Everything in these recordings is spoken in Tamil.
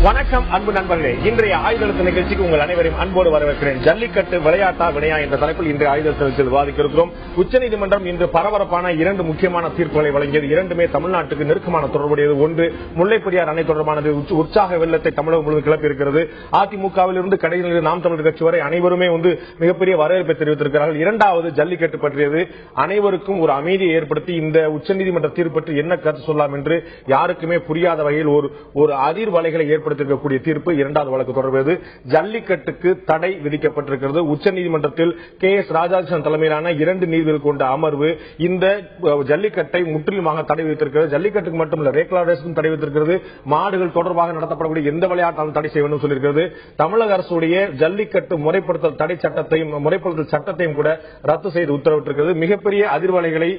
வணக்கம் அன்பு நண்பர்களே, இன்றைய ஆயுதழுத்த நிகழ்ச்சிக்கு உங்கள் அனைவரையும் அன்போடு வரவேற்கிறேன். ஜல்லிக்கட்டு விளையாட்டா வினையா என்ற தலைப்பில் இன்றைய ஆயுதழுத்தத்தில் விவாதிக்க இருக்கிறோம். உச்சநீதிமன்றம் இன்று பரபரப்பான இரண்டு முக்கியமான தீர்ப்புகளை வழங்கியது. இரண்டுமே தமிழ்நாட்டுக்கு நெருக்கமான தொடர்புடையது. ஒன்று, முல்லைப்பெரியார் அணை தொடர்பானது உற்சாக வெள்ளத்தை தமிழகம் முழுவதும் கிளப்பியிருக்கிறது. அதிமுகவில் இருந்து கடையில் நாம் தமிழர் கட்சி வரை அனைவருமே மிகப்பெரிய வரவேற்பை தெரிவித்திருக்கிறார்கள். இரண்டாவது, ஜல்லிக்கட்டு பற்றியது. அனைவருக்கும் ஒரு அமைதியை ஏற்படுத்தி இந்த உச்சநீதிமன்ற தீர்ப்பு பற்றி என்ன கருத்து சொல்லலாம் என்று யாருக்குமே புரியாத வகையில் ஒரு அதிர்வலைகளை ஏற்படுத்தியிருக்கக்கூடிய தீர்ப்பு. இரண்டாவது வழக்கு தொடர்பது. ஜல்லிக்கட்டுக்கு தடை விதிக்கப்பட்டிருக்கிறது. உச்சநீதிமன்றத்தில் KS ராஜாகிருஷ்ணன் தலைமையிலான 2 நீதிபதிகள் கொண்ட அமர்வு இந்த ஜல்லிக்கட்டை முற்றிலுமாக தடை விதித்திருக்கிறது. ஜல்லிக்கட்டுக்கு மட்டுமல்ல, ரேக்லா ரேஸுக்கும் தடை விதித்திருக்கிறது. மாடுகள் தொடர்பாக நடத்தப்படக்கூடிய எந்த விளையாட்டாலும் தடை செய்ய வேண்டும் சொல்லியிருக்கிறது. தமிழக அரசுடைய ஜல்லிக்கட்டு முறைப்படுத்தல் தடை சட்டத்தையும் முறைப்படுத்தல் சட்டத்தையும் கூட ரத்து செய்து உத்தரவிட்டிருக்கிறது. மிகப்பெரிய அதிர்வலைகளை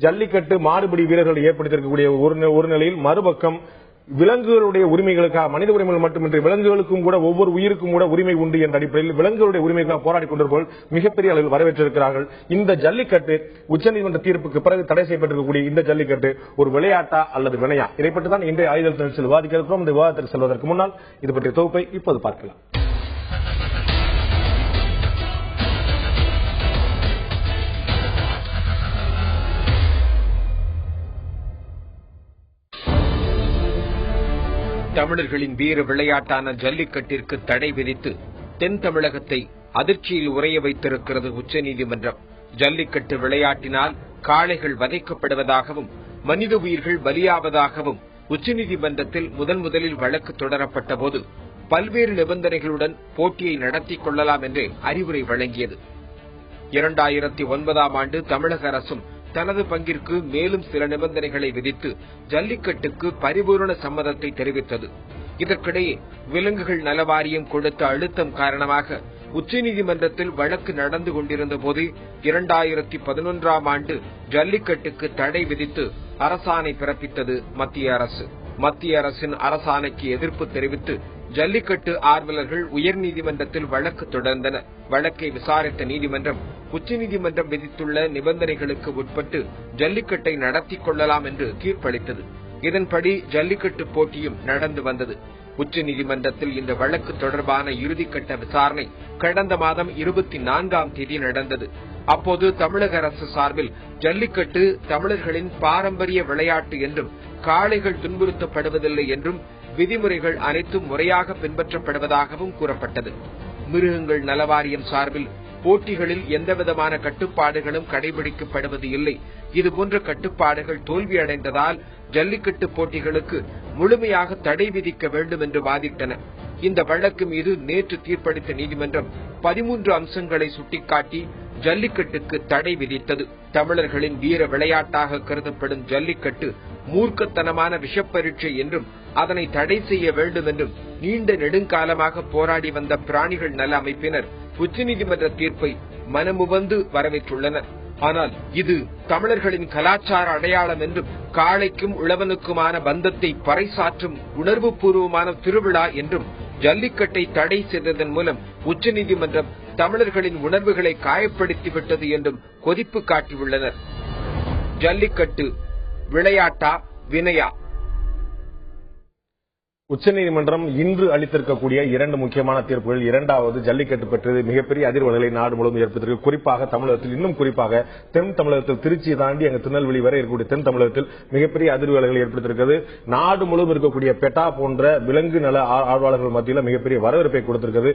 ஜல்லிக்கட்டு மாடுபிடி வீரர்கள் ஏற்படுத்தியிருக்கக்கூடிய ஒரு நிலையில், மறுபக்கம் விலங்குகளுடைய உரிமைகளுக்காக, மனித உரிமைகள் மட்டுமின்றி விலங்குகளுக்கும் கூட, ஒவ்வொரு உயிருக்கும் கூட உரிமை உண்டு என்ற அடிப்படையில் விலங்குகளுடைய உரிமைக்காக போராடி கொண்டிருப்பவர்கள் மிகப்பெரிய அளவில் வரவேற்றிருக்கிறார்கள். இந்த ஜல்லிக்கட்டு உச்சநீதிமன்ற தீர்ப்புக்கு பிறகு தடை செய்யப்பட்டிருக்கக்கூடிய இந்த ஜல்லிக்கட்டு ஒரு விளையாட்டா அல்லது வினையா, இதை பற்றி தான் இன்றைய ஆயுதழுத்த நிகழ்ச்சியில் விவாதிக்க இருக்கிறோம். இந்த விவாதத்திற்கு செல்வதற்கு முன்னால் இது பற்றிய தொகுப்பை இப்போது பார்க்கலாம். தமிழர்களின் வீர விளையாட்டான ஜல்லிக்கட்டிற்கு தடை விதித்து தென் தமிழகத்தை அதிர்ச்சியில் உறைய வைத்திருக்கிறது உச்சநீதிமன்றம். ஜல்லிக்கட்டு விளையாட்டினால் காளைகள் வதைக்கப்படுவதாகவும் மனித உயிர்கள் பலியாவதாகவும் உச்சநீதிமன்றத்தில் முதலில் வழக்கு தொடரப்பட்ட போது பல்வேறு நிபந்தனைகளுடன் போட்டியை நடத்திக் கொள்ளலாம் என்றே அறிவுரை வழங்கியது. 2009ஆம் ஆண்டு தமிழக அரசும் தனது பங்கிற்கு மேலும் சில நிபந்தனைகளை விதித்து ஜல்லிக்கட்டுக்கு பரிபூரண சம்மதத்தை தெரிவித்தது. இதற்கிடையே விலங்குகள் நல வாரியம் கொடுத்த அழுத்தம் காரணமாக உச்சநீதிமன்றத்தில் வழக்கு நடந்து கொண்டிருந்த போது 2011ஆம் ஆண்டு ஜல்லிக்கட்டுக்கு தடை விதித்து அரசாணை பிறப்பித்தது மத்திய அரசு. மத்திய அரசின் அரசாணைக்கு எதிர்ப்பு தெரிவித்து ஜல்லிக்கட்டு ஆர்வலர்கள் உயர்நீதிமன்றத்தில் வழக்கு தொடர்ந்தனர். வழக்கை விசாரித்த நீதிமன்றம் உச்சநீதிமன்றம் விதித்துள்ள நிபந்தனைகளுக்கு உட்பட்டு ஜல்லிக்கட்டை நடத்திக் கொள்ளலாம் என்று தீர்ப்பளித்தது. இதன்படி ஜல்லிக்கட்டு போட்டியும் நடந்து வந்தது. உச்சநீதிமன்றத்தில் இந்த வழக்கு தொடர்பான இறுதிக்கட்ட விசாரணை கடந்த மாதம் 24ஆம் தேதி நடந்தது. அப்போது தமிழக அரசு சார்பில் ஜல்லிக்கட்டு தமிழர்களின் பாரம்பரிய விளையாட்டு என்றும் காளைகள் துன்புறுத்தப்படுவதில்லை என்றும் விதிமுறைகள் அனைத்தும் முறையாக பின்பற்றப்படுவதாகவும் கூறப்பட்டது. மிருகங்கள் நலவாரியம் சார்பில் போட்டிகளில் எந்தவிதமான கட்டுப்பாடுகளும் கடைபிடிக்கப்படுவது இல்லை. இதுபோன்ற கட்டுப்பாடுகள் தோல்வியடைந்ததால் ஜல்லிக்கட்டு போட்டிகளுக்கு முழுமையாக தடை விதிக்க வேண்டும் என்று வாதிட்டன. இந்த வழக்கு மீது நேற்று தீர்ப்பளித்த நீதிமன்றம் 13 அம்சங்களை சுட்டிக்காட்டி ஜல்லிக்கட்டுக்கு தடை விதித்தது. தமிழர்களின் வீர விளையாட்டாக கருதப்படும் ஜல்லிக்கட்டு மூர்க்கத்தனமான விஷப்பரீட்சை என்றும் அதனை தடை செய்ய வேண்டும் என்றும் நீண்ட நெடுங்காலமாக போராடி வந்த பிராணிகள் நல அமைப்பினர் உச்சநீதிமன்ற தீர்ப்பை மனமுவந்து வரவேற்றுள்ளனர். ஆனால் இது தமிழர்களின் கலாச்சார அடையாளம் என்றும் காளைக்கும் உழவனுக்குமான பந்தத்தை பறைசாற்றும் உணர்வு பூர்வமான திருவிழா என்றும் ஜல்லிக்கட்டை தடை செய்ததன் மூலம் உச்சநீதிமன்றம் தமிழர்களின் உணர்வுகளை காயப்படுத்திவிட்டது என்றும் கொதிப்பு காட்டியுள்ளனர். ஜல்லிக்கட்டு விளையாட்டா வினையா? உச்சநீதிமன்றம் இன்று அளித்திருக்கக்கூடிய 2 முக்கியமான தீர்ப்புகள். இரண்டாவது, ஜல்லிக்கட்டு பற்றியது மிகப்பெரிய அதிர்வலைகளை நாடு முழுவதும் ஏற்படுத்தியிருக்கு. குறிப்பாக தமிழகத்தில், இன்னும் குறிப்பாக தென் தமிழகத்தில், திருச்சியை தாண்டி அங்கு திருநெல்வேலி வரை இருக்கக்கூடிய தென் தமிழகத்தில் மிகப்பெரிய அதிர்வலைகளை ஏற்படுத்தியிருக்கிறது. நாடு முழுவதும் இருக்கக்கூடிய பெட்டா போன்ற விலங்கு நல ஆர்வலர்கள் மத்தியில் மிகப்பெரிய வரவேற்பை கொடுத்திருக்கிறது.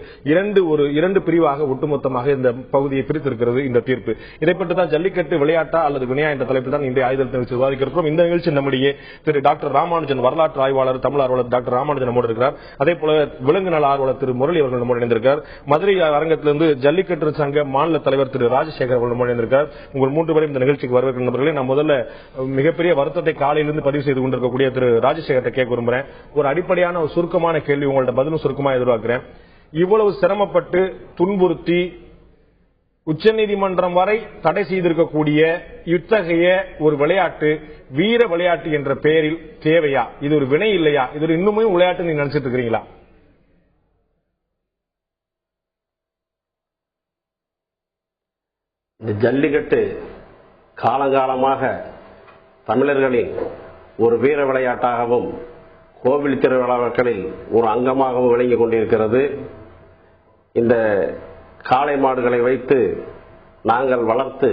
இரண்டு பிரிவாக ஒட்டுமொத்தமாக இந்த பகுதியை பிரித்திருக்கிறது இந்த தீர்ப்பு. இதை பற்றி தான் ஜல்லிக்கட்டு விளையாட்டா அல்லது வினையா என்ற தலைப்பில் தான் இன்றைய ஆயுதழுத்த நிகழ்ச்சி விவாதிக்க இருக்கிறோம். இந்த நிகழ்ச்சி நம்முடைய திரு டாக்டர் ராமானுஜன், வரலாற்று ஆய்வாளர், தமிழ் ஆர்வலர் டாக்டர் ராமானுஜன் நம்மோடு இருக்கிறார். அதே போல விலங்கு நல ஆர்வலர் திரு முரளி அவர்கள் நம்மோடு இணைந்திருக்கிறார். மதுரை அரங்கத்திலிருந்து ஜல்லிக்கட்டு சங்க மாநில தலைவர் திரு ராஜசேகர் அவர்கள் நம்மோடு இணைந்திருக்கிறார். உங்கள் 3 பேரும் இந்த நிகழ்ச்சிக்கு வரவேற்கிற நண்பர்களே, நான் முதல்ல மிகப்பெரிய வருத்தத்தை காலையிலிருந்து பதிவு செய்து கொண்டிருக்கக்கூடிய திரு ராஜசேகரை கேட்க விரும்புகிறேன். ஒரு அடிப்படையான ஒரு சுருக்கமான கேள்வி, உங்கள்ட்ட பதிலும் சுருக்கமாக எதிர்பார்க்கிறேன். இவ்வளவு சிரமப்பட்டு துன்புறுத்தி உச்சநீதிமன்றம் வரை தடை செய்திருக்கக்கூடிய இத்தகைய ஒரு விளையாட்டு வீர விளையாட்டு என்ற பெயரில் தேவையா? இது ஒரு வினை இல்லையா? இது ஒரு இன்னுமே விளையாட்டு நீங்க நினைச்சிட்டு இருக்கிறீங்களா? இந்த ஜல்லிக்கட்டு காலங்காலமாக தமிழர்களின் ஒரு வீர விளையாட்டாகவும் கோவில் திருவிழாக்களில் ஒரு அங்கமாகவும் விளங்கிக் கொண்டிருக்கிறது. இந்த காளை மாடுகளை வைத்து நாங்கள் வளர்த்து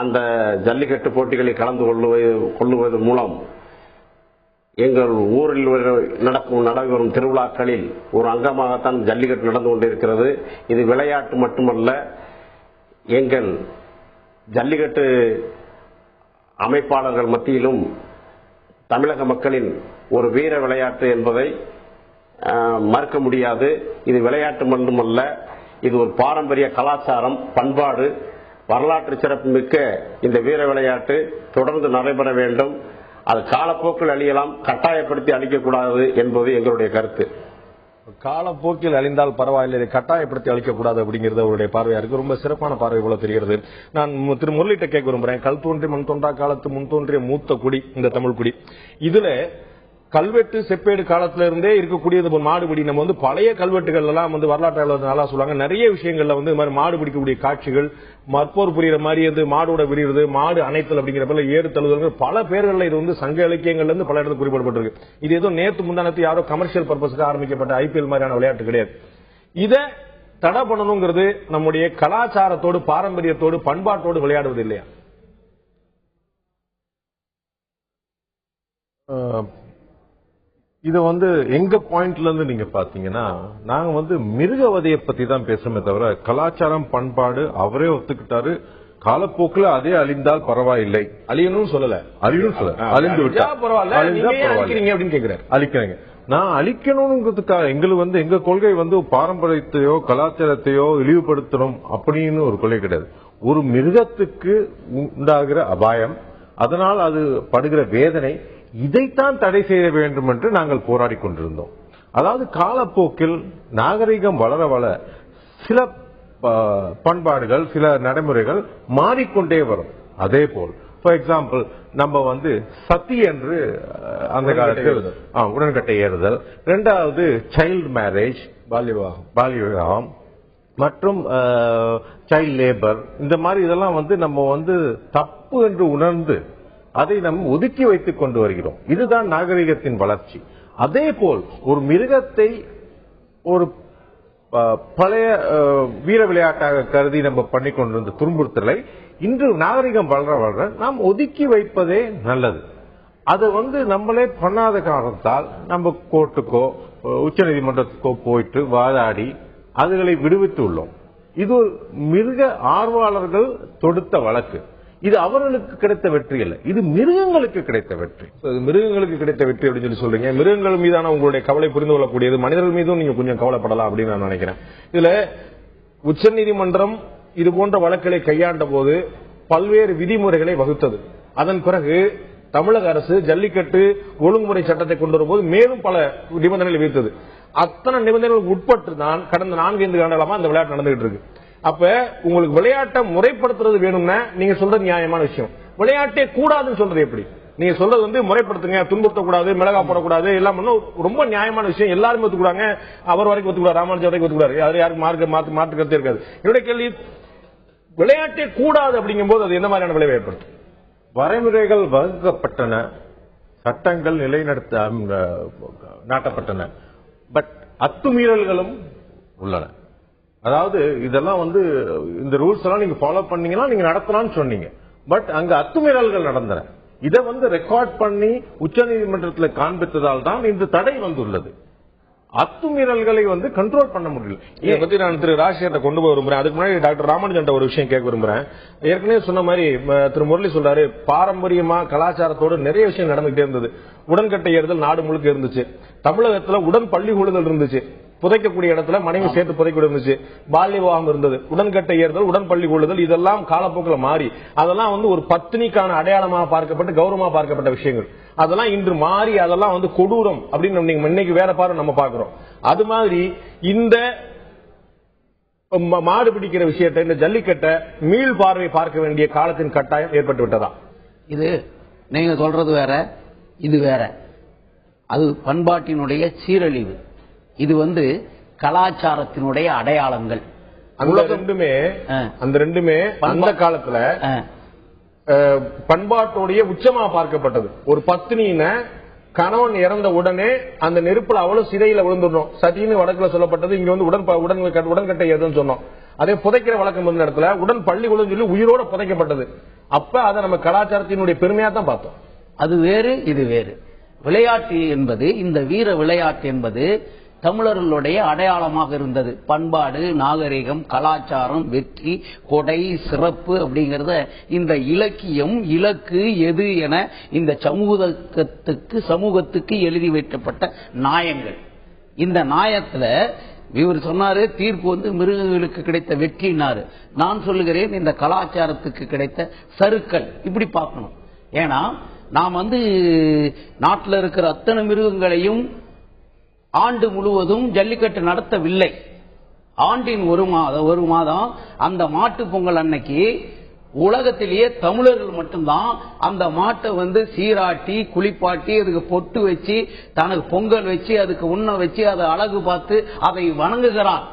அந்த ஜல்லிக்கட்டு போட்டிகளில் கலந்து கொள்ளுவது மூலம் எங்கள் ஊரில் நடைபெறும் திருவிழாக்களில் ஒரு அங்கமாகத்தான் ஜல்லிக்கட்டு நடந்து கொண்டிருக்கிறது. இது விளையாட்டு மட்டுமல்ல, எங்கள் ஜல்லிக்கட்டு அமைப்பாளர்கள் மத்தியிலும் தமிழக மக்களின் ஒரு வீர விளையாட்டு என்பதை மறுக்க முடியாது. இது விளையாட்டு மட்டுமல்ல, இது ஒரு பாரம்பரிய கலாச்சாரம், பண்பாடு, வரலாற்று சிறப்புமிக்க இந்த வீர விளையாட்டு தொடர்ந்து நடைபெற வேண்டும். அது காலப்போக்கில் அழியலாம், கட்டாயப்படுத்தி அழிக்கக்கூடாது என்பது எங்களுடைய கருத்து. காலப்போக்கில் அழிந்தால் பரவாயில்லை, கட்டாயப்படுத்தி அழிக்கக்கூடாது அப்படிங்கிறது அவருடைய பார்வையா இருக்கு. ரொம்ப சிறப்பான பார்வை போல தெரிகிறது. நான் திரு முரளிட்ட கேட்க விரும்புறேன். கல் தோன்றி மண் தோன்றா காலத்து முன் தோன்றிய மூத்த குடி இந்த தமிழ் குடி. இதுல கல்வெட்டு செப்பேடு காலத்துல இருந்தே இருக்கக்கூடிய மாடுபிடி, நம்ம வந்து பழைய கல்வெட்டுகள் எல்லாம் வந்து வரலாற்று நல்லா சொல்லுவாங்க. நிறைய விஷயங்கள்ல வந்து மாடு பிடிக்கக்கூடிய காட்சிகள், மற்போர் புரியுற மாதிரி மாடோட விரிகிறது, மாடு அணைத்தல் அப்படிங்கிற ஏறு தழுதல், பல பேர்கள்ல இது வந்து சங்க இலக்கியங்கள்ல இருந்து பல இடத்துல குறிப்பிடப்பட்டிருக்கு. இது ஏதோ நேத்து முந்தானத்து யாரோ கமர்ஷியல் பர்பஸ்க்கு ஆரம்பிக்கப்பட்ட IPL மாதிரியான விளையாட்டு கிடையாது. இத தடை பண்ணணுங்கிறது நம்முடைய கலாச்சாரத்தோடு, பாரம்பரியத்தோடு, பண்பாட்டோடு விளையாடுவது இல்லையா? இத வந்து எங்க பாயிண்ட்ல இருந்து நீங்க பாத்தீங்கன்னா, நாங்க வந்து மிருகவதையை பத்தி தான் பேசுறோமே தவிர கலாச்சாரம் பண்பாடு அவரே ஒத்துக்கிட்டாரு. காலப்போக்கில் அதே அழிந்தால் பரவாயில்லை, அழியணும் சொல்லல, அழிந்து விட்டா பரவாயில்ல, அழிக்கிறீங்க. நான் அழிக்கணும்ங்கிறதுக்காக எங்களுக்கு வந்து எங்க கொள்கை வந்து பாரம்பரியத்தையோ கலாச்சாரத்தையோ இழிவுபடுத்தணும் அப்படின்னு ஒரு கொள்கை கிடையாது. ஒரு மிருகத்துக்கு உண்டாகிற அபாயம், அதனால் அது படுகிற வேதனை, இதைத்தான் தடை செய்ய வேண்டும் என்று நாங்கள் போராடி கொண்டிருந்தோம். அதாவது காலப்போக்கில் நாகரிகம் வளர வளர சில பண்பாடுகள், சில நடைமுறைகள் மாறிக்கொண்டே வரும். அதே போல் ஃபார் எக்ஸாம்பிள் நம்ம வந்து சதி என்று அந்த காலத்தில் உடன்கட்டை ஏறுதல், இரண்டாவது சைல்டு மேரேஜ், பால்ய விவாகம் மற்றும் சைல்டு லேபர், இந்த மாதிரி இதெல்லாம் வந்து நம்ம வந்து தப்பு என்று உணர்ந்து அதை நம்ம ஒதுக்கி வைத்துக் கொண்டு வருகிறோம். இதுதான் நாகரிகத்தின் வளர்ச்சி. அதே போல் ஒரு மிருகத்தை ஒரு பழைய வீர விளையாட்டாக கருதி நம்ம பண்ணிக்கொண்டிருந்த துன்புறுத்தலை இன்று நாகரிகம் வளர வளர நாம் ஒதுக்கி வைப்பதே நல்லது. அதை வந்து நம்மளே பண்ணாத காரணத்தால் நம்ம கோர்ட்டுக்கோ உச்ச நீதிமன்றத்துக்கோ போயிட்டு வாதாடி அதுகளை விடுவித்து உள்ளோம். இது மிருக ஆர்வலர்கள் தொடுத்த வழக்கு. இது அவர்களுக்கு கிடைத்த வெற்றி அல்ல, இது மிருகங்களுக்கு கிடைத்த வெற்றி. மிருகங்களுக்கு கிடைத்த வெற்றி அப்படின்னு சொல்லி சொல்றீங்க. மிருகங்கள் மீதான உங்களுடைய கவலை புரிந்து கொள்ளக்கூடியது, மனிதர்கள் மீதும் நீங்க கொஞ்சம் கவலைப்படலாம் அப்படின்னு நான் நினைக்கிறேன். இதுல உச்சநீதிமன்றம் இது போன்ற வழக்குகளை கையாண்ட போது பல்வேறு விதிமுறைகளை வகுத்தது. அதன் பிறகு தமிழக அரசு ஜல்லிக்கட்டு ஒழுங்குமுறை சட்டத்தை கொண்டு வரும்போது மேலும் பல நிபந்தனைகளை விதித்தது. அத்தனை நிபந்தனைகளுக்கு உட்பட்டு தான் கடந்த 4-5 ஆண்டுகளா இந்த விளையாட்டு நடந்துகிட்டு இருக்கு. அப்ப உங்களுக்கு விளையாட்டை முறைப்படுத்துறது வேணும்னா நீங்க சொல்றது நியாயமான விஷயம். விளையாட்டே கூடாதுன்னு சொல்றது எப்படி? நீங்க சொல்றது வந்து முறைப்படுத்துங்க, துன்புறுத்தக்கூடாது, மிளகா போடக்கூடாது, எல்லாம் ரொம்ப நியாயமான விஷயம். எல்லாருமே ஒத்துக்கூடாங்க. அவர் வரைக்கும் ஒத்துக்கூடாது, ராமானுஜர் வரைக்கும் ஒத்துக்கூடாது, அது யாருக்கு மாற்று கருத்து இருக்காது. என்னுடைய கேள்வி, விளையாட்டே கூடாது அப்படிங்கும் போது அது என்ன மாதிரியான விளைவை ஏற்படுத்தும்? வரைமுறைகள் வகுக்கப்பட்டன, சட்டங்கள் நாட்டப்பட்டன, பட் அத்துமீறல்களும் உள்ளன. அதாவது இதெல்லாம் வந்து இந்த ரூல்ஸ் எல்லாம் நீங்க ஃபாலோ பண்ணீங்கன்னா நீங்க நடத்தலாம்னு சொன்னீங்க, பட் அங்க அத்துமீறல்கள் நடந்தன. இதை வந்து ரெக்கார்ட் பண்ணி உச்சநீதிமன்றத்தில் காண்பித்ததால் தான் இந்த தடை வந்துள்ளது. அத்துமீறல்களை வந்து கண்ட்ரோல் பண்ண முடியல. இதை பத்தி நான் திரு ராஜசேகரத்தை கொண்டு போய் விரும்புறேன். அதுக்கு முன்னாடி டாக்டர் ராமானுஜன் ஒரு விஷயம் கேட்க விரும்புறேன். ஏற்கனவே சொன்ன மாதிரி திரு முரளி சொல்றாரு, பாரம்பரியமா கலாச்சாரத்தோடு நிறைய விஷயம் நடந்துகிட்டே இருந்தது. உடன்கட்டை ஏறுதல் நாடு முழுக்க இருந்துச்சு. தமிழகத்துல உடன் பள்ளி கொள்ளுதல் இருந்துச்சு. புதைக்கக்கூடிய இடத்துல மனைவி சேர்த்து புதைக்க இருந்துச்சு. பால்ய விவாகம் இருந்தது. உடன்கட்டை ஏறுதல், உடன் பள்ளி கொள்ளுதல், இதெல்லாம் காலப்போக்கில் மாறி அதெல்லாம் வந்து ஒரு பத்தினிக்கான அடையாளமாக பார்க்கப்பட்டு கௌரவமா பார்க்கப்பட்ட விஷயங்கள். அதெல்லாம் இன்று மாறி அதெல்லாம் வந்து கொடூரம் அப்படின்னு இன்னைக்கு வேற பாரு நம்ம பாக்குறோம். அது மாதிரி இந்த மாடு பிடிக்கிற விஷயத்தை, இந்த ஜல்லிக்கட்டை மீள் பார்வை பார்க்க வேண்டிய காலத்தின் கட்டாயம் ஏற்பட்டு விட்டதா? இது நீங்க சொல்றது வேற, இது வேற. அது பண்பாட்டினுடைய சீரழிவு. இது வந்து கலாச்சாரத்தினுடைய அடையாளங்கள். அந்த ரெண்டுமே அந்த காலத்துல பண்பாட்டுடைய உச்சமா பார்க்கப்பட்டது. ஒரு பத்தினின கணவன் இறந்த உடனே அந்த நெருப்புல அவ்வளவு சிறையில விழுந்துடணும். சதின்னு வடக்குல சொல்லப்பட்டது, இங்க வந்து உடன்கட்டை எதுன்னு சொன்னோம். அதே புதைக்கிற வழக்கம் இருந்த இடத்துல உடன் பள்ளி விழுந்து சொல்லி உயிரோட புதைக்கப்பட்டது. அப்ப அதை நம்ம கலாச்சாரத்தினுடைய பெருமையா தான் பார்த்தோம். அது வேறு, இது வேறு. விளையாட்டு என்பது, இந்த வீர விளையாட்டு என்பது தமிழர்களுடைய அடையாளமாக இருந்தது. பண்பாடு, நாகரிகம், கலாச்சாரம், வெற்றி, கொடை, சிறப்பு அப்படிங்கறத இந்த இலக்கியம், இலக்கு எது என இந்த சமூகத்துக்கு எழுதி வைக்கப்பட்ட நாயங்கள். இந்த நாயத்துல இவர் சொன்னாரு தீர்ப்பு வந்து மிருகங்களுக்கு கிடைத்த வெற்றினாரு. நான் சொல்லுகிறேன் இந்த கலாச்சாரத்துக்கு கிடைத்த சறுக்கல். இப்படி பார்க்கணும். ஏன்னா நாம் வந்து நாட்டில் இருக்கிற அத்தனை மிருகங்களையும் ஆண்டு முழுவதும் ஜல்லிக்கட்டு நடத்தவில்லை. ஆண்டின் ஒரு மாதம் அந்த மாட்டு பொங்கல் அன்னைக்கு உலகத்திலேயே தமிழர்கள் மட்டும்தான் அந்த மாட்டை வந்து சீராட்டி குளிப்பாட்டி அதுக்கு பொட்டு வச்சு தனக்கு பொங்கல் வச்சு அதுக்கு உண்ண வச்சு அதை அழகு பார்த்து அதை வணங்குகிறான்.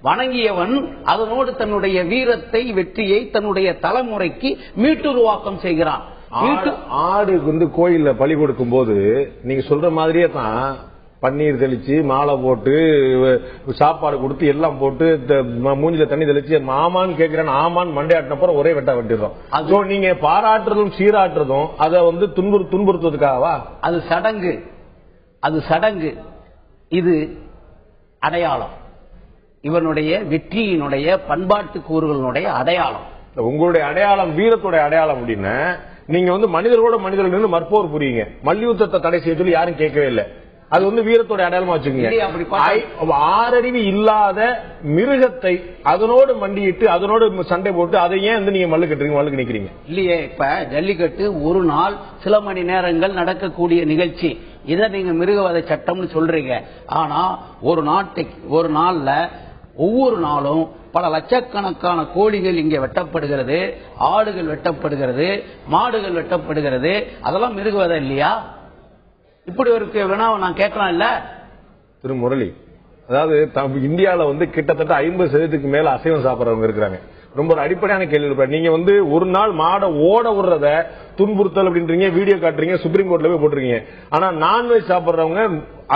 வணங்கியவன் அதனோடு தன்னுடைய வீரத்தை, வெற்றியை தன்னுடைய தலைமுறைக்கு மீட்டுருவாக்கம் செய்கிறான். ஆடு வந்து கோயில்ல பலி கொடுக்கும் போது நீங்க சொல்ற மாதிரியே தான் பன்னீர் தெளிச்சு மாலை போட்டு சாப்பாடு கொடுத்து எல்லாம் போட்டு மூஞ்சில தண்ணி தெளிச்சு ஆமான்னு கேட்கிறேன். ஆமான்னு மண்டையாட்டினப்புறம் ஒரே வெட்டா வெட்டிடுறோம். நீங்க பாராட்டுறதும் சீராட்டுறதும் அதை வந்து துன்புறுத்துவதுக்காகவா? அது சடங்கு, அது சடங்கு. இது அடையாளம், இவனுடைய வெற்றியினுடைய பண்பாட்டு கூறுகளுடைய அடையாளம். உங்களுடைய அடையாளம் வீரத்துடைய அடையாளம் அப்படின்னா நீங்க வந்து மனிதர்களோட மனிதர்கள் மற்போர் புரியுங்க. மல்யுத்தத்தை தடை செய்ய சொல்லி யாரும் கேட்கவே இல்லை. அது வந்து வீரத்தோட அடையாளமா வச்சுக்கோங்க. ஆறறிவு இல்லாத மிருகத்தை அதனோடு மண்டியிட்டு அதனோடு சண்டை போட்டு அதை ஏன் வந்து நீங்க மல்லுக்கு நிக்கிறீங்க இல்லையே? இப்ப ஜல்லிக்கட்டு ஒரு நாள் சில மணி நேரங்கள் நடக்கக்கூடிய நிகழ்ச்சி. இதை நீங்க மிருகவதை சட்டம்னு சொல்றீங்க. ஆனா ஒரு நாள்ல ஒவ்வொரு நாளும் பல லட்சக்கணக்கான கோழிகள் இங்கே வெட்டப்படுகிறது, ஆடுகள் வெட்டப்படுகிறது, மாடுகள் வெட்டப்படுகிறது. அதெல்லாம் மிருகவதை இல்லையா? இப்படி ஒரு வினாவை நான் கேட்கலாம் இல்ல திரு முரளி? அதாவது இந்தியாவில வந்து கிட்டத்தட்ட 50% மேல அசைவம் சாப்பிடறவங்க இருக்கிறாங்க. ரொம்ப ஒரு அடிப்படையான கேள்வி. நீங்க வந்து ஒரு நாள் மாடை ஓட விடுறத துன்புறுத்தல் அப்படின்றீங்க, வீடியோ காட்டுறீங்க, சுப்ரீம் கோர்ட்ல போய் போட்டுருக்கீங்க. ஆனா நான்வெஜ் சாப்பிடுறவங்க